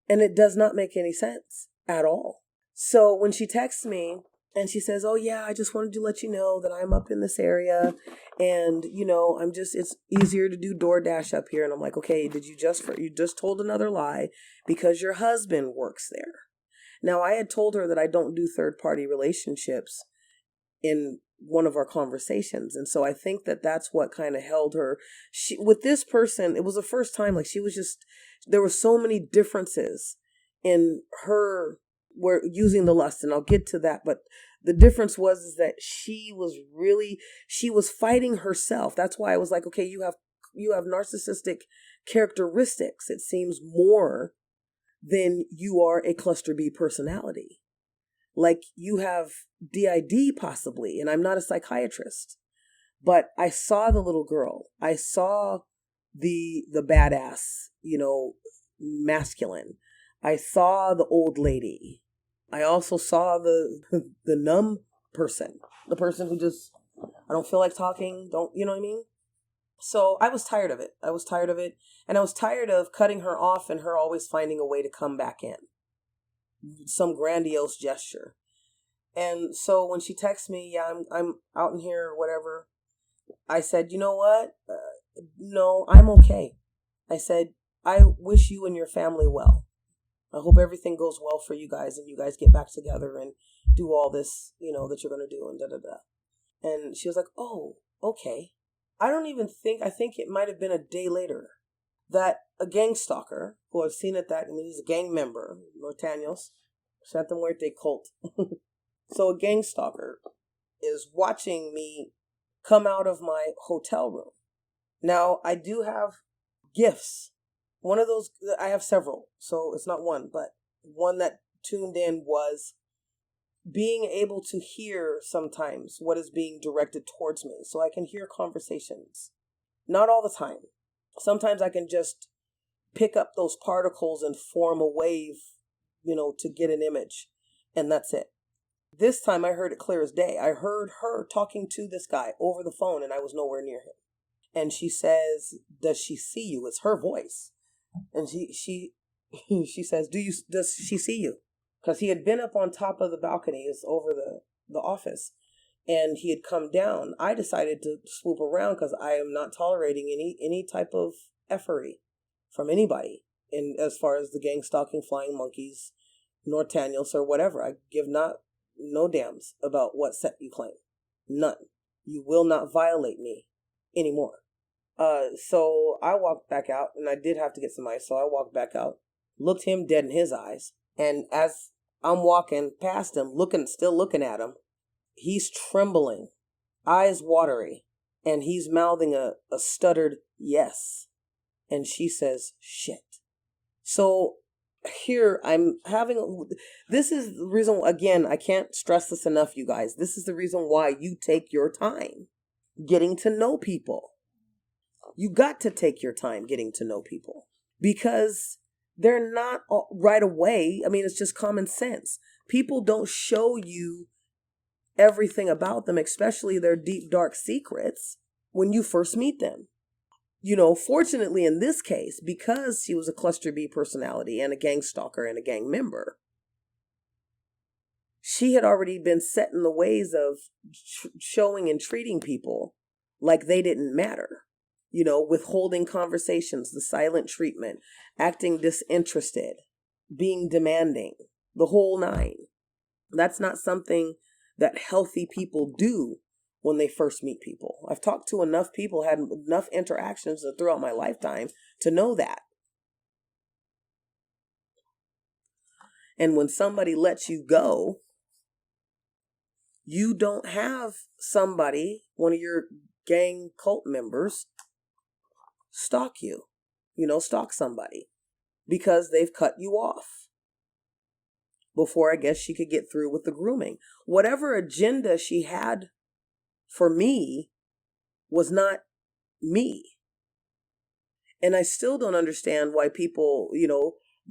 And it does not make any sense at all. So when she texts me and she says, oh yeah, I just wanted to let you know that I'm up in this area and, it's easier to do DoorDash up here. And I'm like, okay, you just told another lie because your husband works there. Now I had told her that I don't do third-party relationships in one of our conversations. And so I think that that's what kind of held her. With this person, it was the first time, there were so many differences in her using the lust, and I'll get to that. But the difference is that she was fighting herself. That's why I was like, okay, you have narcissistic characteristics. It seems more than you are a cluster B personality. Like you have DID possibly, and I'm not a psychiatrist, but I saw the little girl. I saw the badass, masculine. I saw the old lady. I also saw the numb person, the person who just, I don't feel like talking, you know what I mean? So I was tired of it. And I was tired of cutting her off and her always finding a way to come back in. Some grandiose gesture. And so when she texts me, yeah, I'm out in here or whatever, I said, you know what? No, I'm okay. I said, I wish you and your family well. I hope everything goes well for you guys and you guys get back together and do all this, that you're going to do and da-da-da. And she was like, oh, okay. I think it might have been a day later that a gang stalker, who I've seen he's a gang member, Norteños, Santa Muerte cult. So a gang stalker is watching me come out of my hotel room. Now, I do have gifts. One of those, I have several, so it's not one, but one that tuned in was being able to hear sometimes what is being directed towards me. So I can hear conversations. Not all the time. Sometimes I can just pick up those particles and form a wave, to get an image. And that's it. This time I heard it clear as day. I heard her talking to this guy over the phone and I was nowhere near him. And she says, does she see you? It's her voice. And she says, does she see you? Because he had been up on top of the balcony, it's over the office, and he had come down. I decided to swoop around because I am not tolerating any type of effery from anybody. And as far as the gang stalking, flying monkeys, Norteños or whatever, I give no damns about what set you claim. None. You will not violate me anymore. So I walked back out, and I did have to get some ice, so I walked back out, looked him dead in his eyes, and as I'm walking past him, still looking at him, he's trembling, eyes watery, and he's mouthing a stuttered yes. And she says, shit. So here this is the reason, again, I can't stress this enough, you guys. This is the reason why you take your time getting to know people. You got to take your time getting to know people because they're not right away. I mean, it's just common sense. People don't show you everything about them, especially their deep, dark secrets, when you first meet them. Fortunately in this case, because she was a cluster B personality and a gang stalker and a gang member, she had already been set in the ways of showing and treating people like they didn't matter. Withholding conversations, the silent treatment, acting disinterested, being demanding, the whole nine. That's not something that healthy people do when they first meet people. I've talked to enough people, had enough interactions throughout my lifetime to know that. And when somebody lets you go, you don't have somebody, one of your gang cult members, stalk you, stalk somebody because they've cut you off before I guess she could get through with the grooming. Whatever agenda she had for me was not me. And I still don't understand why people,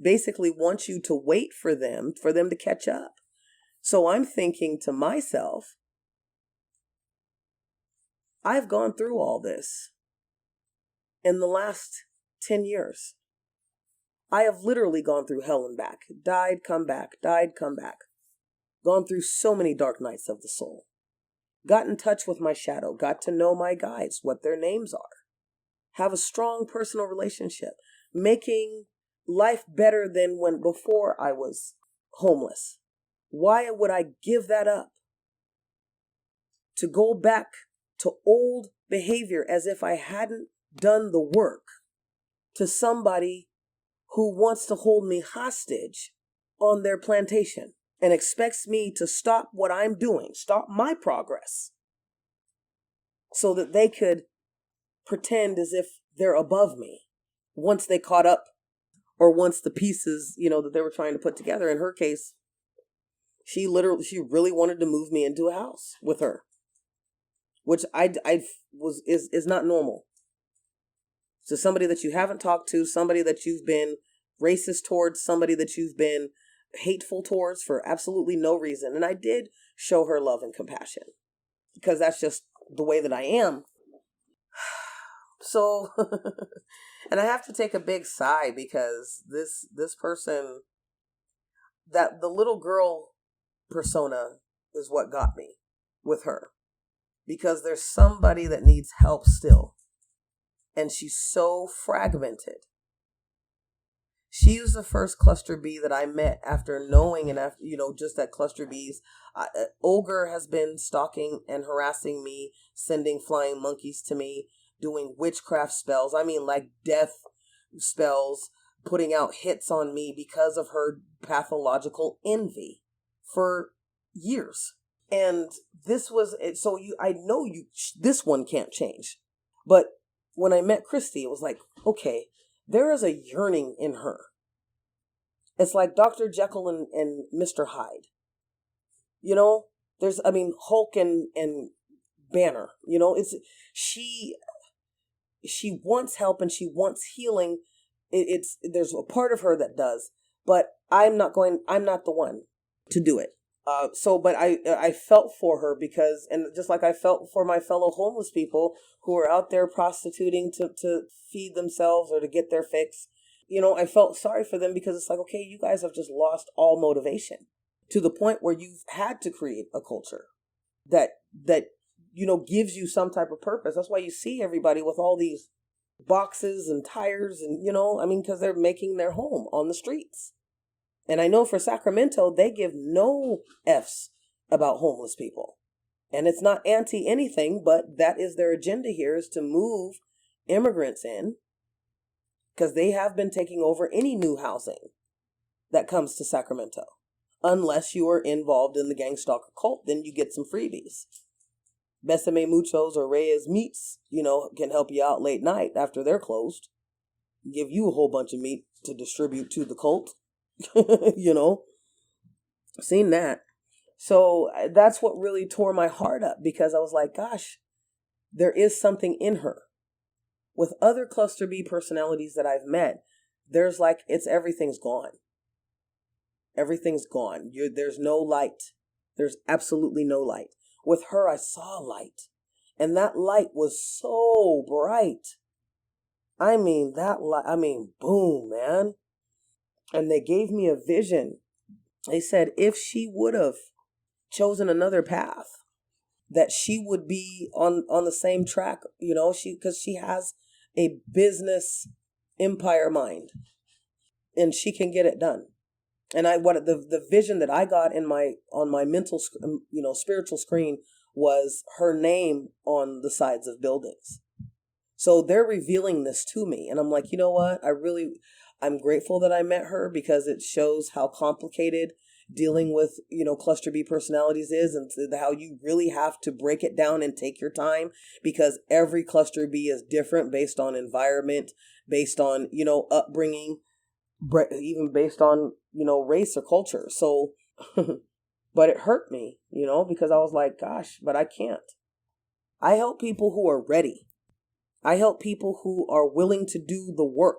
basically want you to wait for them to catch up. So I'm thinking to myself, I've gone through all this in the last 10 years. I have literally gone through hell and back. Died, come back. Died, come back. Gone through so many dark nights of the soul. Got in touch with my shadow. Got to know my guides, what their names are. Have a strong personal relationship. Making life better than before I was homeless. Why would I give that up? To go back to old behavior as if I hadn't done the work to somebody who wants to hold me hostage on their plantation and expects me to stop what I'm doing, stop my progress, so that they could pretend as if they're above me once they caught up, or once the pieces, that they were trying to put together. In her case, she really wanted to move me into a house with her, which is not normal. So somebody that you haven't talked to, somebody that you've been racist towards, somebody that you've been hateful towards for absolutely no reason. And I did show her love and compassion because that's just the way that I am. So, and I have to take a big sigh because this person, that the little girl persona is what got me with her, because there's somebody that needs help still. And she's so fragmented. She was the first cluster B that I met after knowing, and after, just that cluster Bs. Ogre has been stalking and harassing me, sending flying monkeys to me, doing witchcraft spells. I mean, like death spells, putting out hits on me because of her pathological envy for years. And this was, so I know this one can't change. But when I met Kristy, it was like, okay, there is a yearning in her. It's like Dr. Jekyll and Mr. Hyde. There's, Hulk and Banner. She wants help and she wants healing. There's a part of her that does, but I'm not the one to do it. But I felt for her because, and just like I felt for my fellow homeless people who are out there prostituting to feed themselves or to get their fix, I felt sorry for them because it's like, okay, you guys have just lost all motivation to the point where you've had to create a culture that gives you some type of purpose. That's why you see everybody with all these boxes and tires and, because they're making their home on the streets. And I know for Sacramento, they give no F's about homeless people. And it's not anti anything, but that is their agenda here, is to move immigrants in, because they have been taking over any new housing that comes to Sacramento. Unless you are involved in the gang stalker cult, then you get some freebies. Besame Muchos or Reyes Meats, can help you out late night after they're closed. Give you a whole bunch of meat to distribute to the cult. Seen that. So that's what really tore my heart up, because I was like, gosh, there is something in her. With other cluster B personalities that I've met, there's like, everything's gone. Everything's gone. There's no light. There's absolutely no light. With her, I saw light. And that light was so bright. Boom, man. And they gave me a vision. They said if she would have chosen another path, that she would be on the same track, because she has a business empire mind and she can get it done. And the vision that I got on my mental, spiritual screen was her name on the sides of buildings. So they're revealing this to me. And I'm like, you know what? I'm grateful that I met her, because it shows how complicated dealing with, cluster B personalities is, and how you really have to break it down and take your time, because every cluster B is different based on environment, based on, upbringing, even based on, race or culture. So, but it hurt me, because I was like, gosh, but I can't. I help people who are ready. I help people who are willing to do the work.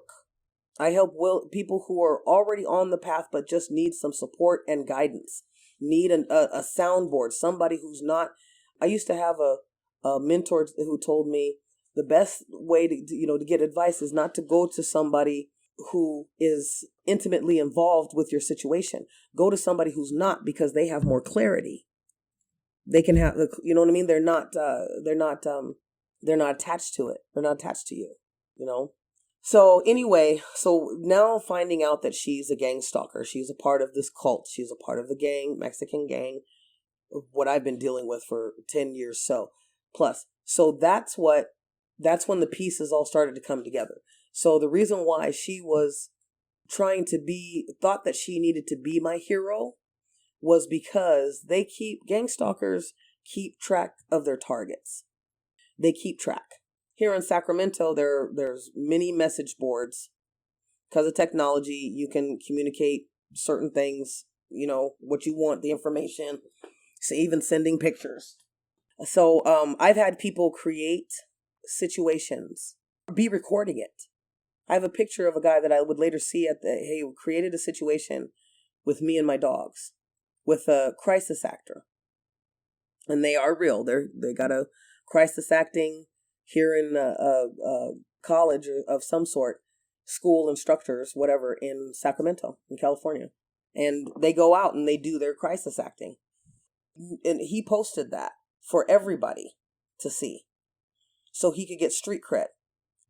I help people who are already on the path but just need some support and guidance. Need a soundboard, somebody who's not. I used to have a mentor who told me the best way to get advice is not to go to somebody who is intimately involved with your situation. Go to somebody who's not, because they have more clarity. They can have, you know what I mean? They're not attached to it. They're not attached to you, So anyway, so now finding out that she's a gang stalker, she's a part of this cult, she's a part of the gang, Mexican gang, what I've been dealing with for 10 years plus. So that's when the pieces all started to come together. So the reason why she was thought that she needed to be my hero was because gang stalkers keep track of their targets. They keep track. Here in Sacramento, there's many message boards. Because of technology, you can communicate certain things, what you want, the information, so even sending pictures. So I've had people create situations, be recording it. I have a picture of a guy that I would later see created a situation with me and my dogs with a crisis actor. And they are real. They got a crisis acting here in a college of some sort, school instructors, whatever, in Sacramento, in California. And they go out and they do their crisis acting. And he posted that for everybody to see, so he could get street cred.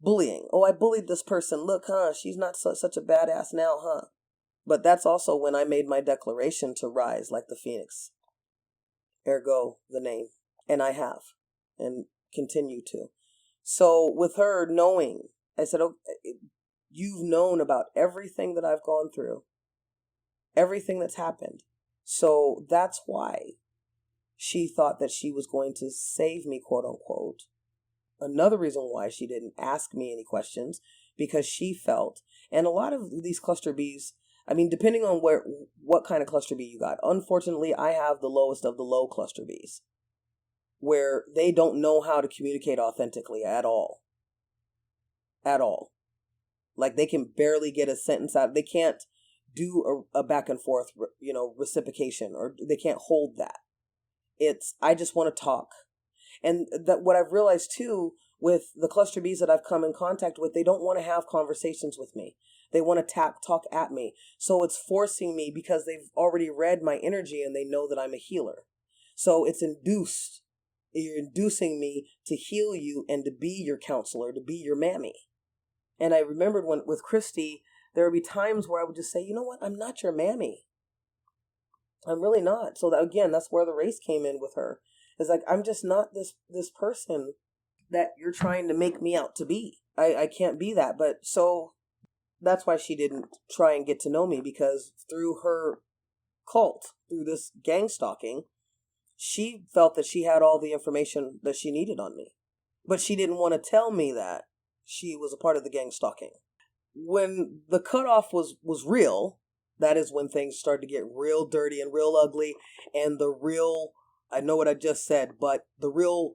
Bullying. Oh, I bullied this person. Look, she's not such a badass now, But that's also when I made my declaration to rise like the phoenix. Ergo, the name. And I have. And continue to. So with her knowing, I said, oh, you've known about everything that I've gone through. Everything that's happened. So that's why she thought that she was going to save me, quote unquote. Another reason why she didn't ask me any questions, because she felt, and a lot of these cluster Bs, I mean, depending on what kind of cluster B you got. Unfortunately, I have the lowest of the low cluster Bs, where they don't know how to communicate authentically at all. At all. Like, they can barely get a sentence out. They can't do a back and forth, reciprocation, or they can't hold that. I just want to talk. And that what I've realized too with the cluster Bs that I've come in contact with, they don't want to have conversations with me. They want to talk at me. So it's forcing me, because they've already read my energy and they know that I'm a healer. So you're inducing me to heal you and to be your counselor, to be your mammy. And I remembered with Kristy, there would be times where I would just say, you know what? I'm not your mammy. I'm really not. So again, that's where the race came in with her. It's like, I'm just not this person that you're trying to make me out to be. I can't be that. But so that's why she didn't try and get to know me, because through her cult, through this gang stalking, she felt that she had all the information that she needed on me. But she didn't want to tell me that she was a part of the gang stalking. When the cutoff was real, that is when things started to get real dirty and real ugly, and I know what I just said, but the real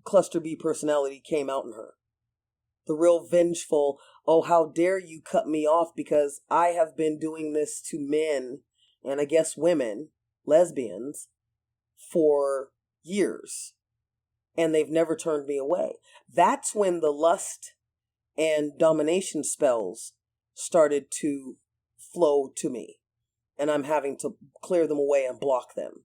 cluster B personality came out in her. The real vengeful, oh, how dare you cut me off, because I have been doing this to men, and I guess women, lesbians, for years, and they've never turned me away. That's when the lust and domination spells started to flow to me, and I'm having to clear them away and block them.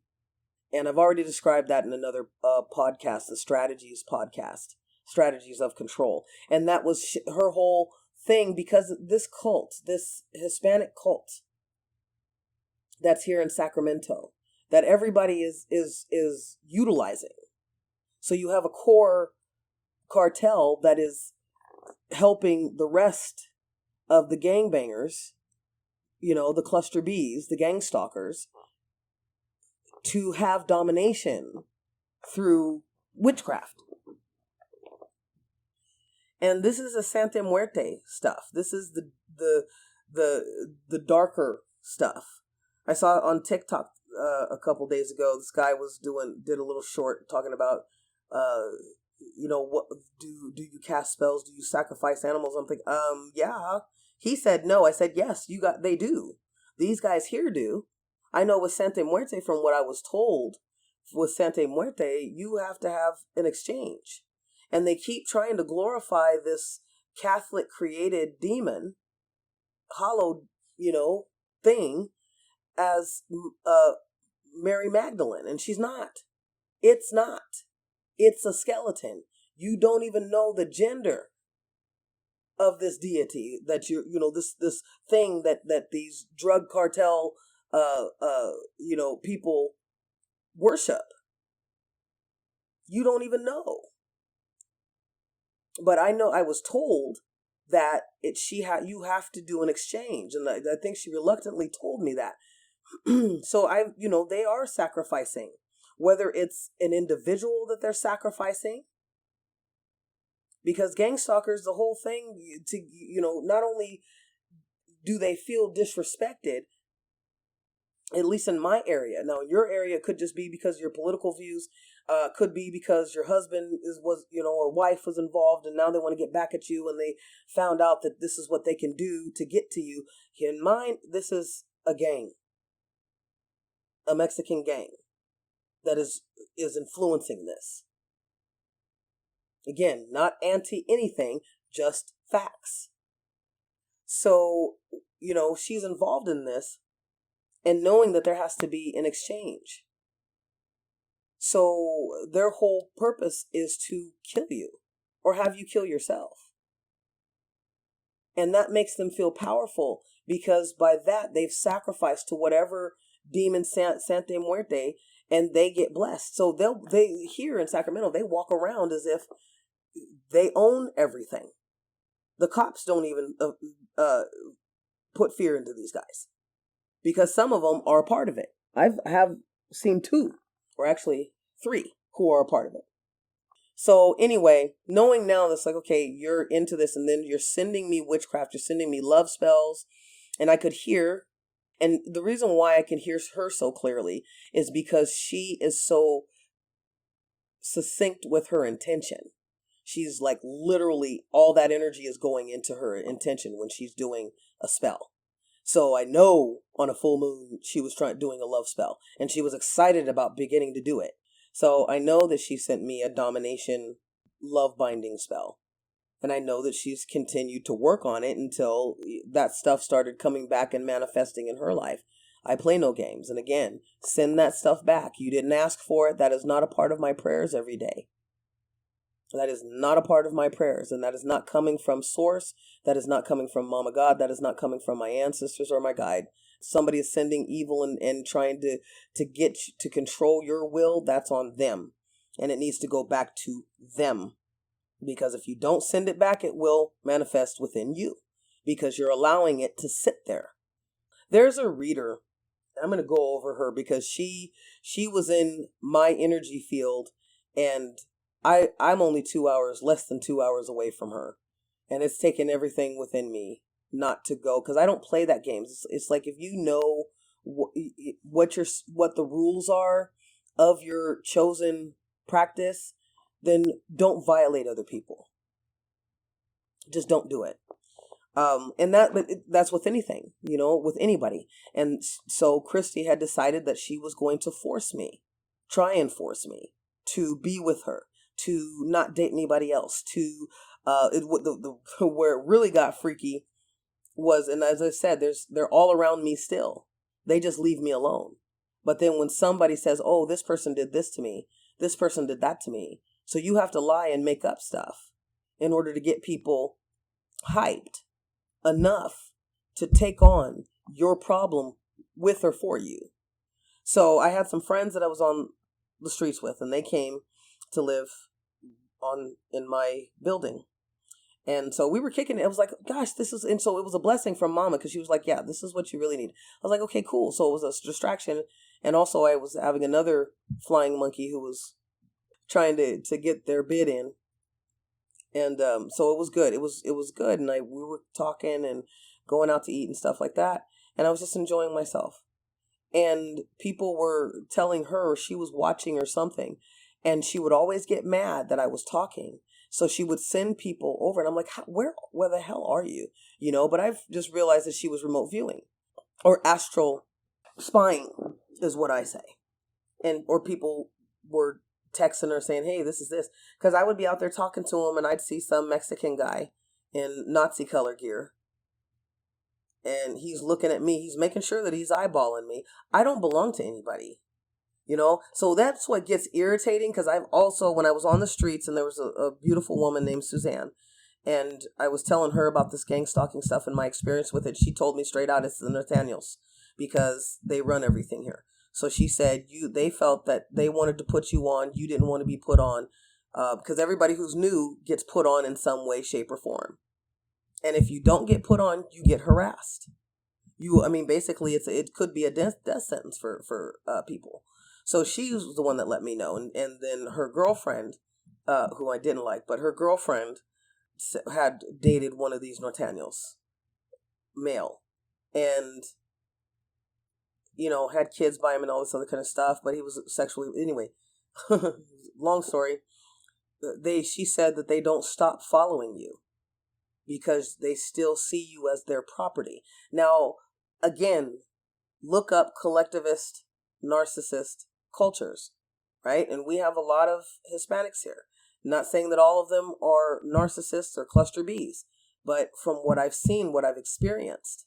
And I've already described that in another podcast, the Strategies podcast, Strategies of Control. And that was her whole thing, because this cult, this Hispanic cult, that's here in Sacramento that everybody is utilizing. So you have a core cartel that is helping the rest of the gangbangers, the cluster Bs, the gang stalkers, to have domination through witchcraft. And this is the Santa Muerte stuff. This is the darker stuff. I saw on TikTok a couple days ago. This guy did a little short talking about, what do you cast spells? Do you sacrifice animals? I'm thinking, yeah. He said no. I said yes. They do. These guys here do. I know with Santa Muerte, from what I was told, with Santa Muerte, you have to have an exchange. And they keep trying to glorify this Catholic created demon, hallowed, thing as Mary Magdalene. And she's not. It's not. It's a skeleton. You don't even know the gender of this deity that this thing that these drug cartel, people worship. You don't even know. But I know I was told that you have to do an exchange, and I think she reluctantly told me that. So they are sacrificing, whether it's an individual that they're sacrificing, because gang stalkers, the whole thing not only do they feel disrespected, at least in my area. Now, in your area, it could just be because of your political views. Could be because your husband or wife was involved, and now they want to get back at you, and they found out that this is what they can do to get to you. In mine, this is a gang, a Mexican gang that is influencing this. Again, not anti anything, just facts. So, she's involved in this, and knowing that there has to be an exchange. So their whole purpose is to kill you or have you kill yourself. And that makes them feel powerful, because by that they've sacrificed to whatever demon Santa Muerte, and they get blessed. So they here in Sacramento, they walk around as if they own everything. The cops don't even put fear into these guys, because some of them are a part of it. I have seen 2, or actually 3, who are a part of it. So anyway, knowing now that's like, okay, you're into this, and then you're sending me witchcraft, you're sending me love spells, and I could hear, and the reason why I can hear her so clearly is because she is so succinct with her intention. She's like, literally all that energy is going into her intention when she's doing a spell. So I know on a full moon, she was doing a love spell, and she was excited about beginning to do it. So I know that she sent me a domination love binding spell. And I know that she's continued to work on it until that stuff started coming back and manifesting in her life. I play no games. And again, send that stuff back. You didn't ask for it. That is not a part of my prayers every day. That is not a part of my prayers. And that is not coming from source. That is not coming from Mama God. That is not coming from my ancestors or my guide. Somebody is sending evil and trying to get you to control your will. That's on them. And it needs to go back to them. Because if you don't send it back, it will manifest within you. Because you're allowing it to sit there. There's a reader. I'm going to go over her because she was in my energy field. And I'm only less than 2 hours away from her. And it's taken everything within me not to go, because I don't play that game. It's like, if you know what the rules are of your chosen practice, then don't violate other people. Just don't do it. But that's with anything, with anybody. And so Kristy had decided that she was going to try and force me to be with her, to not date anybody else, where it really got freaky was, and as I said, they're all around me still. They just leave me alone. But then when somebody says, oh, this person did this to me, this person did that to me, so you have to lie and make up stuff in order to get people hyped enough to take on your problem with or for you. So I had some friends that I was on the streets with, and they came to live in my building. And so we were kicking it. I was like, gosh, and so it was a blessing from Mama, because she was like, yeah, this is what you really need. I was like, okay, cool. So it was a distraction. And also I was having another flying monkey who was trying to get their bid in. And so it was good. It was good. And we were talking and going out to eat and stuff like that. And I was just enjoying myself. And people were telling her she was watching or something. And she would always get mad that I was talking. So she would send people over, and I'm like, where the hell are you? But I've just realized that she was remote viewing, or astral spying is what I say. Or people were texting her saying, hey, this is this. Because I would be out there talking to him, and I'd see some Mexican guy in Nazi color gear. And he's looking at me. He's making sure that he's eyeballing me. I don't belong to anybody. So that's what gets irritating, because I've also, when I was on the streets, and there was a beautiful woman named Suzanne, and I was telling her about this gang stalking stuff and my experience with it. She told me straight out, it's the Nathaniels, because they run everything here. So she said they felt that they wanted to put you on. You didn't want to be put on, because everybody who's new gets put on in some way, shape, or form. And if you don't get put on, you get harassed. Basically, it could be a death sentence for people. So she was the one that let me know. And then her girlfriend, who I didn't like, but her girlfriend had dated one of these Nortaniels, male, and, had kids by him and all this other kind of stuff, but he was sexually, anyway, long story. She said that they don't stop following you because they still see you as their property. Now, again, look up collectivist, narcissist cultures, right? And we have a lot of Hispanics here. Not saying that all of them are narcissists or cluster Bs, but from what I've seen, what I've experienced,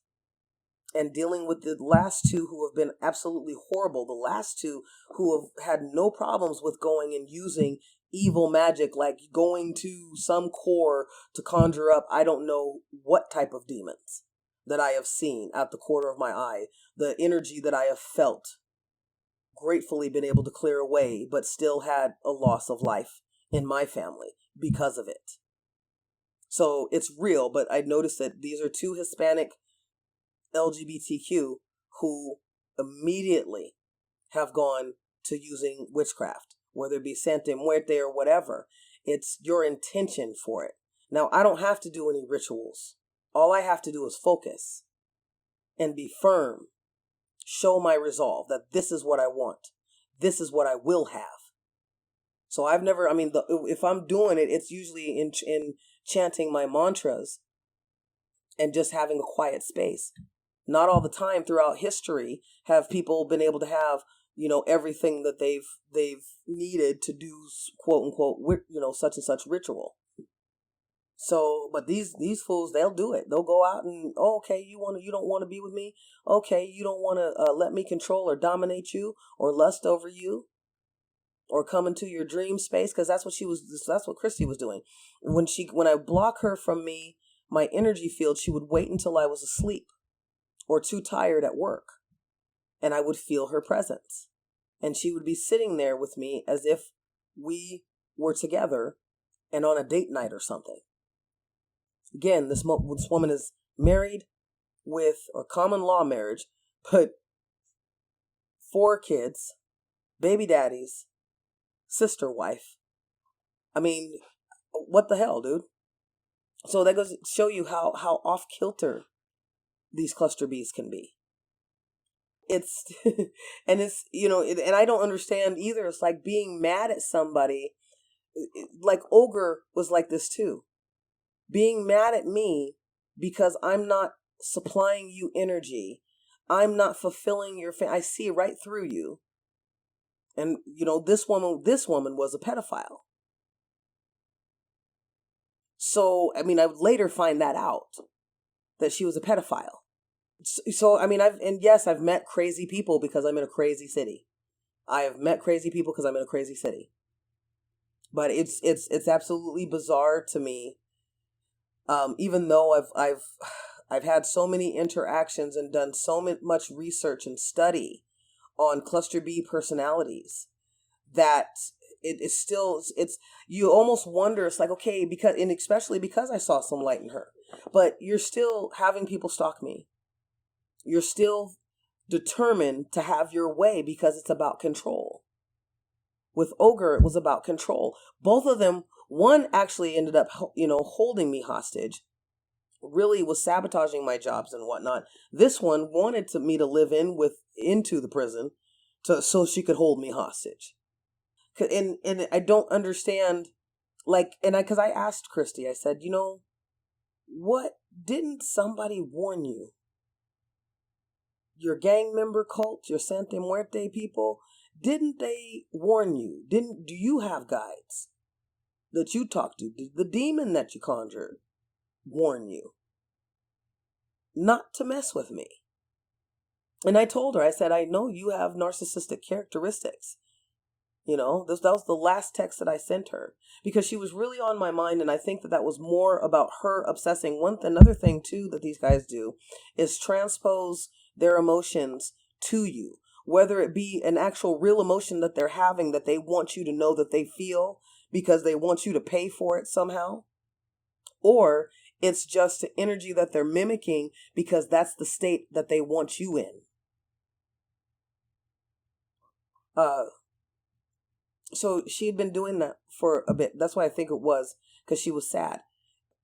and dealing with the last two who have been absolutely horrible, the last two who have had no problems with going and using evil magic, like going to some core to conjure up, I don't know what type of demons that I have seen out the corner of my eye, the energy that I have felt, gratefully been able to clear away, but still had a loss of life in my family because of it. So it's real, but I noticed that these are two Hispanic LGBTQ who immediately have gone to using witchcraft, whether it be Santa Muerte or whatever. It's your intention for it. Now, I don't have to do any rituals. All I have to do is focus and be firm. Show my resolve that this is what I want. This is what I will have. So I've never, if I'm doing it, it's usually in chanting my mantras and just having a quiet space. Not all the time throughout history have people been able to have, everything that they've needed to do, quote unquote, such and such ritual. So, but these fools, they'll do it. They'll go out and, okay, you don't want to be with me. Okay, you don't want to let me control or dominate you or lust over you or come into your dream space, because that's what Kristy was doing. When I block her from me, my energy field, she would wait until I was asleep or too tired at work, and I would feel her presence, and she would be sitting there with me as if we were together and on a date night or something. Again, this woman is married with a common law marriage, but 4 kids, baby daddies, sister wife. What the hell, dude? So that goes to show you how off kilter these cluster Bs can be. It's, and it's, and I don't understand either. It's like being mad at somebody. Like Ogre was like this too. Being mad at me because I'm not supplying you energy. I'm not fulfilling your I see right through you. And, this woman was a pedophile. So, I would later find that out, that she was a pedophile. So, I've met crazy people because I'm in a crazy city. I have met crazy people because I'm in a crazy city. But it's absolutely bizarre to me. Even though I've had so many interactions and done so much research and study on cluster B personalities that it is still, it's, you almost wonder, it's like, okay, because, and especially because I saw some light in her, but you're still having people stalk me. You're still determined to have your way because it's about control. With Ogre, it was about control. Both of them, one actually ended up, holding me hostage, really was sabotaging my jobs and whatnot. This one wanted me to live into the prison so she could hold me hostage. And I don't understand, because I asked Kristy, I said, what, didn't somebody warn you? Your gang member cult, your Santa Muerte people, didn't they warn you? Do you have guides that you talk to? Did the demon that you conjured warn you not to mess with me? And I told her, I said, I know you have narcissistic characteristics. That was the last text that I sent her because she was really on my mind. And I think that was more about her obsessing. Another thing too that these guys do is transpose their emotions to you, whether it be an actual real emotion that they're having that they want you to know that they feel because they want you to pay for it somehow, or it's just the energy that they're mimicking because that's the state that they want you in. So she had been doing that for a bit. That's why I think it was because she was sad.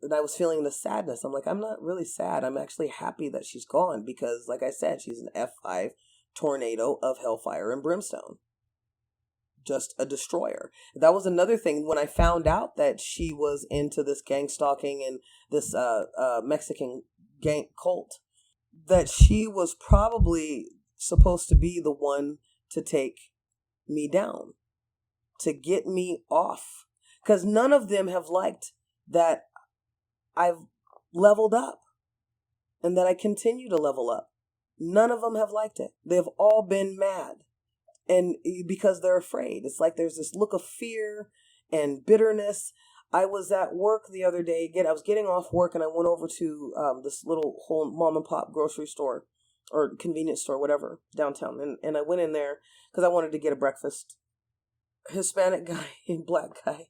And I was feeling the sadness. I'm like, I'm not really sad. I'm actually happy that she's gone because, like I said, she's an F5 tornado of hellfire and brimstone. Just a destroyer. That was another thing when I found out that she was into this gang stalking and this Mexican gang cult, that she was probably supposed to be the one to take me down, to get me off. Because none of them have liked that I've leveled up and that I continue to level up. None of them have liked it. They've all been mad. And because they're afraid. It's like there's this look of fear and bitterness. I was at work the other day. I was getting off work and I went over to this little home mom and pop grocery store or convenience store, whatever, downtown. And I went in there because I wanted to get a breakfast. Hispanic guy and black guy.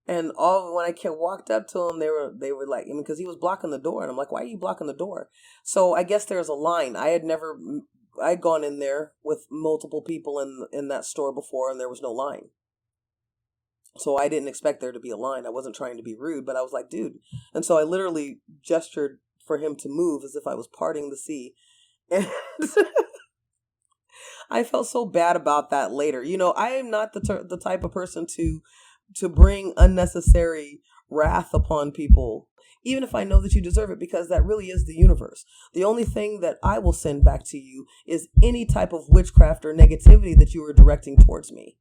And when I walked up to him, they were like, because he was blocking the door. And I'm like, why are you blocking the door? So I guess there's a line. I'd gone in there with multiple people in that store before and there was no line. So I didn't expect there to be a line. I wasn't trying to be rude, but I was like, dude. And so I literally gestured for him to move as if I was parting the sea. And I felt so bad about that later. I am not the type of person to bring unnecessary wrath upon people, even if I know that you deserve it, because that really is the universe. The only thing that I will send back to you is any type of witchcraft or negativity that you are directing towards me.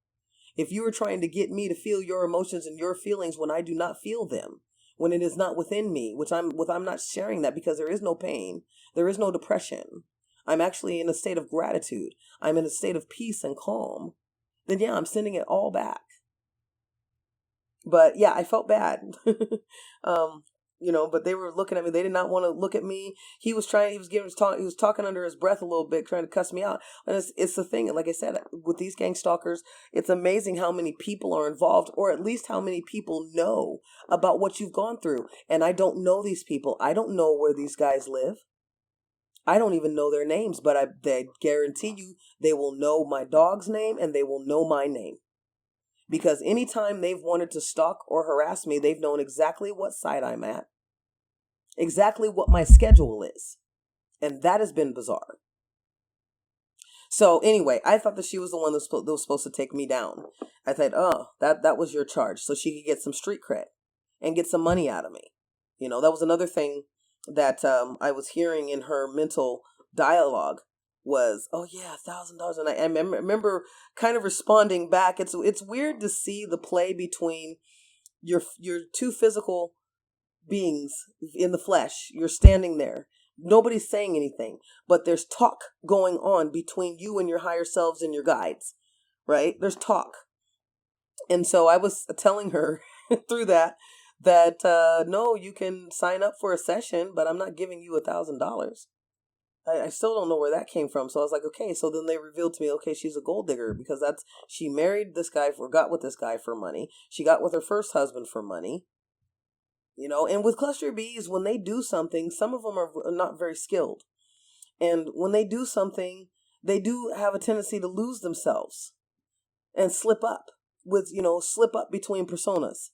If you are trying to get me to feel your emotions and your feelings when I do not feel them, when it is not within me, I'm not sharing that because there is no pain, there is no depression. I'm actually in a state of gratitude. I'm in a state of peace and calm. Then yeah, I'm sending it all back. But yeah, I felt bad. But they were looking at me. They did not want to look at me. He was talking under his breath a little bit, trying to cuss me out. And it's the thing, like I said, with these gang stalkers, it's amazing how many people are involved, or at least how many people know about what you've gone through. And I don't know these people. I don't know where these guys live. I don't even know their names, but they guarantee you they will know my dog's name and they will know my name. Because anytime they've wanted to stalk or harass me, they've known exactly what side I'm at, exactly what my schedule is. And that has been bizarre. So anyway, I thought that she was the one that was supposed to take me down. I thought, that was your charge. So she could get some street cred and get some money out of me. That was another thing that I was hearing in her mental dialogue was, oh yeah, $1,000. And I remember kind of responding back. It's weird to see the play between your two physical beings in the flesh. You're standing there. Nobody's saying anything, but there's talk going on between you and your higher selves and your guides, right? There's talk. And so I was telling her through that that, no, you can sign up for a session, but I'm not giving you $1,000. I still don't know where that came from. So I was like, okay. So then they revealed to me, okay, she's a gold digger because she married this guy, got with this guy for money. She got with her first husband for money. And with cluster Bs, when they do something, some of them are not very skilled. And when they do something, they do have a tendency to lose themselves and slip up between personas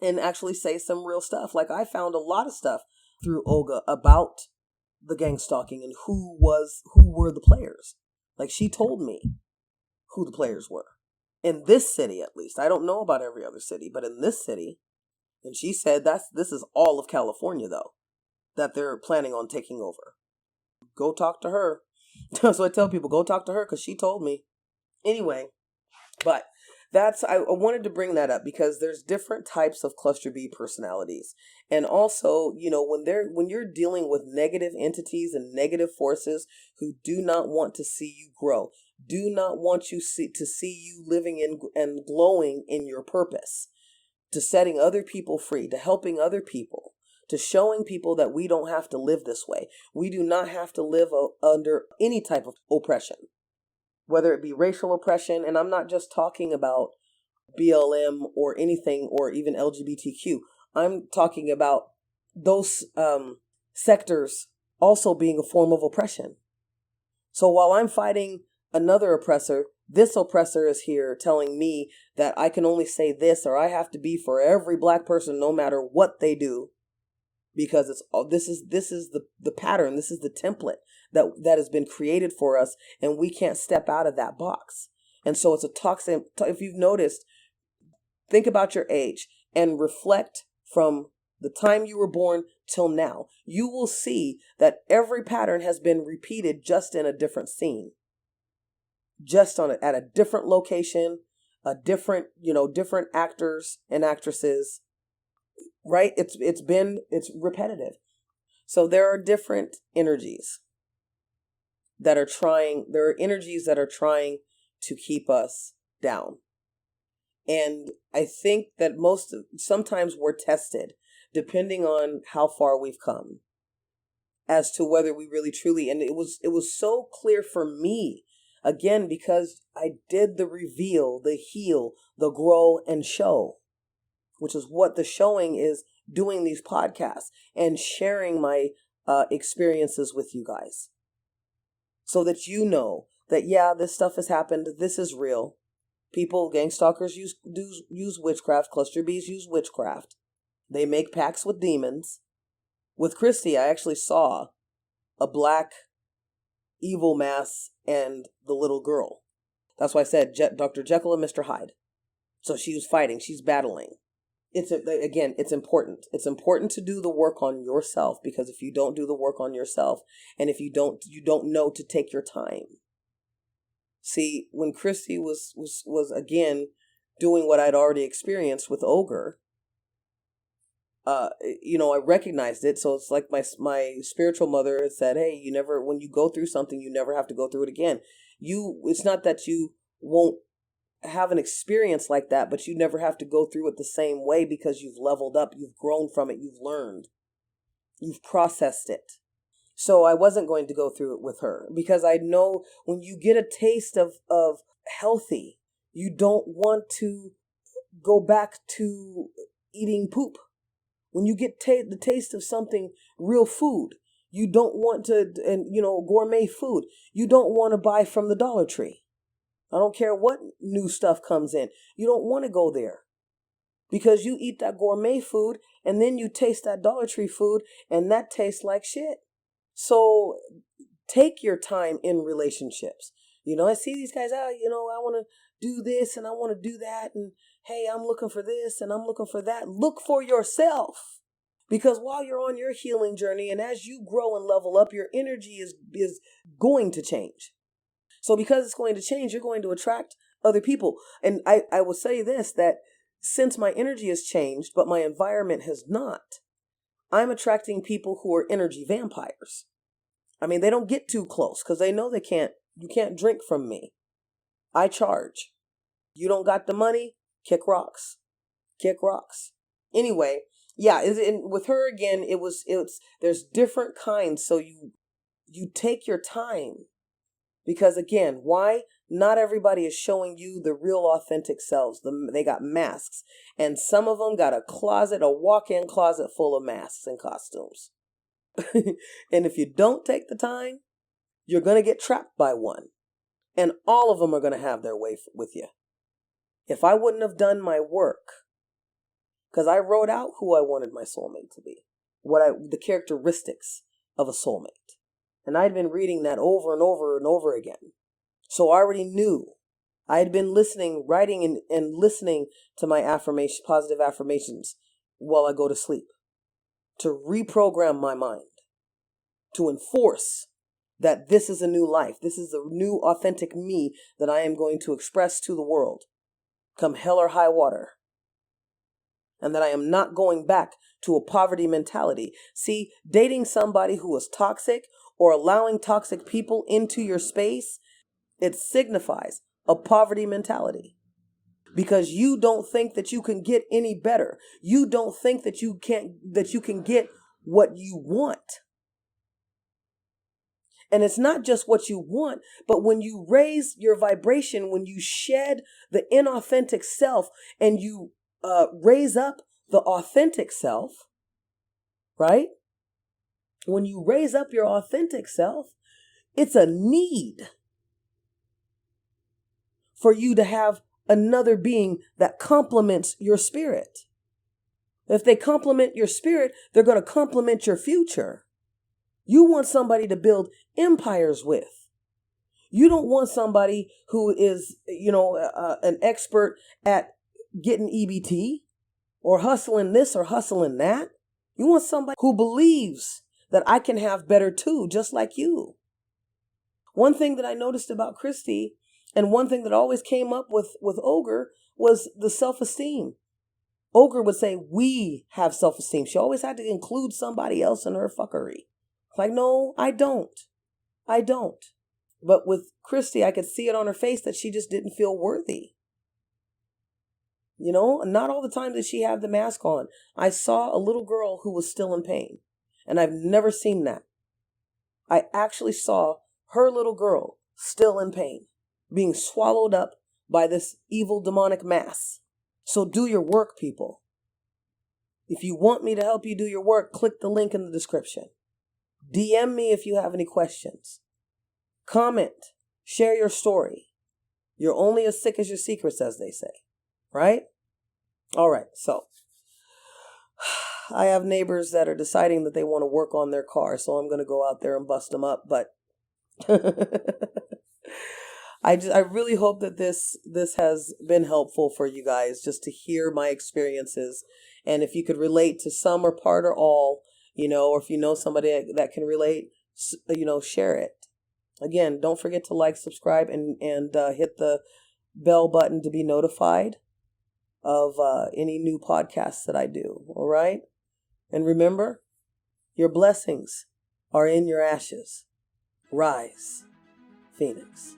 and actually say some real stuff. Like I found a lot of stuff through Olga about the gang stalking and who were the players. Like she told me who the players were in this city, at least. I don't know about every other city, but in this city, and she said this is all of California though, that they're planning on taking over. Go talk to her. So I tell people, go talk to her because she told me. Anyway, but I wanted to bring that up because there's different types of cluster B personalities. And also, when you're dealing with negative entities and negative forces who do not want to see you grow, do not want to see you living in and glowing in your purpose, to setting other people free, to helping other people, to showing people that we don't have to live this way. We do not have to live under any type of oppression, whether it be racial oppression. And I'm not just talking about BLM or anything, or even LGBTQ. I'm talking about those sectors also being a form of oppression. So while I'm fighting another oppressor, this oppressor is here telling me that I can only say this, or I have to be for every black person no matter what they do, because this is the pattern, this is the template that has been created for us, and we can't step out of that box. And so it's a toxic. If you've noticed, think about your age and reflect from the time you were born till now. You will see that every pattern has been repeated, just in a different scene, just at a different location, different actors and actresses. Right? It's repetitive. So there are different energies there are energies that are trying to keep us down. And I think that sometimes we're tested depending on how far we've come as to whether we really truly, and it was so clear for me, again, because I did the reveal, the heal, the grow and show, which is what the showing is, doing these podcasts and sharing my experiences with you guys, so that you know that, yeah, this stuff has happened. This is real. People, gang stalkers use witchcraft. Cluster Bs use witchcraft. They make pacts with demons. With Kristy, I actually saw a black evil mass and the little girl. That's why I said Dr. Jekyll and Mr. Hyde. So she was fighting. She's battling. It's important. It's important to do the work on yourself, because if you don't do the work on yourself, and if you don't know to take your time. See, when Kristy was again doing what I'd already experienced with Ogre, I recognized it. So it's like my spiritual mother had said, hey, when you go through something, you never have to go through it again. It's not that you won't have an experience like that, but you never have to go through it the same way, because you've leveled up, you've grown from it, you've learned, you've processed it. So I wasn't going to go through it with her, because I know when you get a taste of healthy, you don't want to go back to eating poop. When you get the taste of something real food, you don't want to, and gourmet food, you don't want to buy from the Dollar Tree. I don't care what new stuff comes in. You don't want to go there, because you eat that gourmet food and then you taste that Dollar Tree food and that tastes like shit. So take your time in relationships. I see these guys out, I want to do this and I want to do that. And hey, I'm looking for this and I'm looking for that. Look for yourself. Because while you're on your healing journey, and as you grow and level up, your energy is going to change. So because it's going to change, you're going to attract other people. And I will say this, that since my energy has changed, but my environment has not, I'm attracting people who are energy vampires. I mean, they don't get too close because they know you can't drink from me. I charge. You don't got the money? Kick rocks. Kick rocks. Anyway, yeah, with her again, it's there's different kinds. So you take your time, because again, why? Not everybody is showing you the real authentic selves. They got masks, and some of them got a walk-in closet full of masks and costumes. And if you don't take the time, you're going to get trapped by one. And all of them are going to have their way with you. If I wouldn't have done my work, because I wrote out who I wanted my soulmate to be, the characteristics of a soulmate. And I'd been reading that over and over and over again. So I already knew. I had been writing and listening to my positive affirmations while I go to sleep, to reprogram my mind, to enforce that this is a new life. This is a new authentic me that I am going to express to the world, come hell or high water. And that I am not going back to a poverty mentality. See, dating somebody who is toxic or allowing toxic people into your space, it signifies a poverty mentality. Because you don't think that you can get any better. You don't think that you can get what you want. And it's not just what you want, but when you raise your vibration, when you shed the inauthentic self and you raise up the authentic self, right? When you raise up your authentic self, it's a need for you to have another being that complements your spirit. If they complement your spirit, they're going to complement your future. You want somebody to build empires with. You don't want somebody who is, an expert at getting EBT or hustling this or hustling that. You want somebody who believes that I can have better too, just like you. One thing that I noticed about Kristy, and one thing that always came up with Ogre, was the self-esteem. Ogre would say, we have self-esteem. She always had to include somebody else in her fuckery. Like, no, I don't. But with Kristy, I could see it on her face that she just didn't feel worthy. Not all the time did she have the mask on. I saw a little girl who was still in pain. And I've never seen that. I actually saw her little girl still in pain, being swallowed up by this evil demonic mass. So do your work, people. If you want me to help you do your work, click the link in the description. DM me if you have any questions. Comment. Share your story. You're only as sick as your secrets, as they say. Right? All right. So I have neighbors that are deciding that they want to work on their car. So I'm going to go out there and bust them up. But I really hope that this has been helpful for you guys, just to hear my experiences. And if you could relate to some or part or all, or if you know somebody that can relate, share it. Again, don't forget to like, subscribe, and hit the bell button to be notified of any new podcasts that I do. All right. And remember, your blessings are in your ashes. Rise, Phoenix.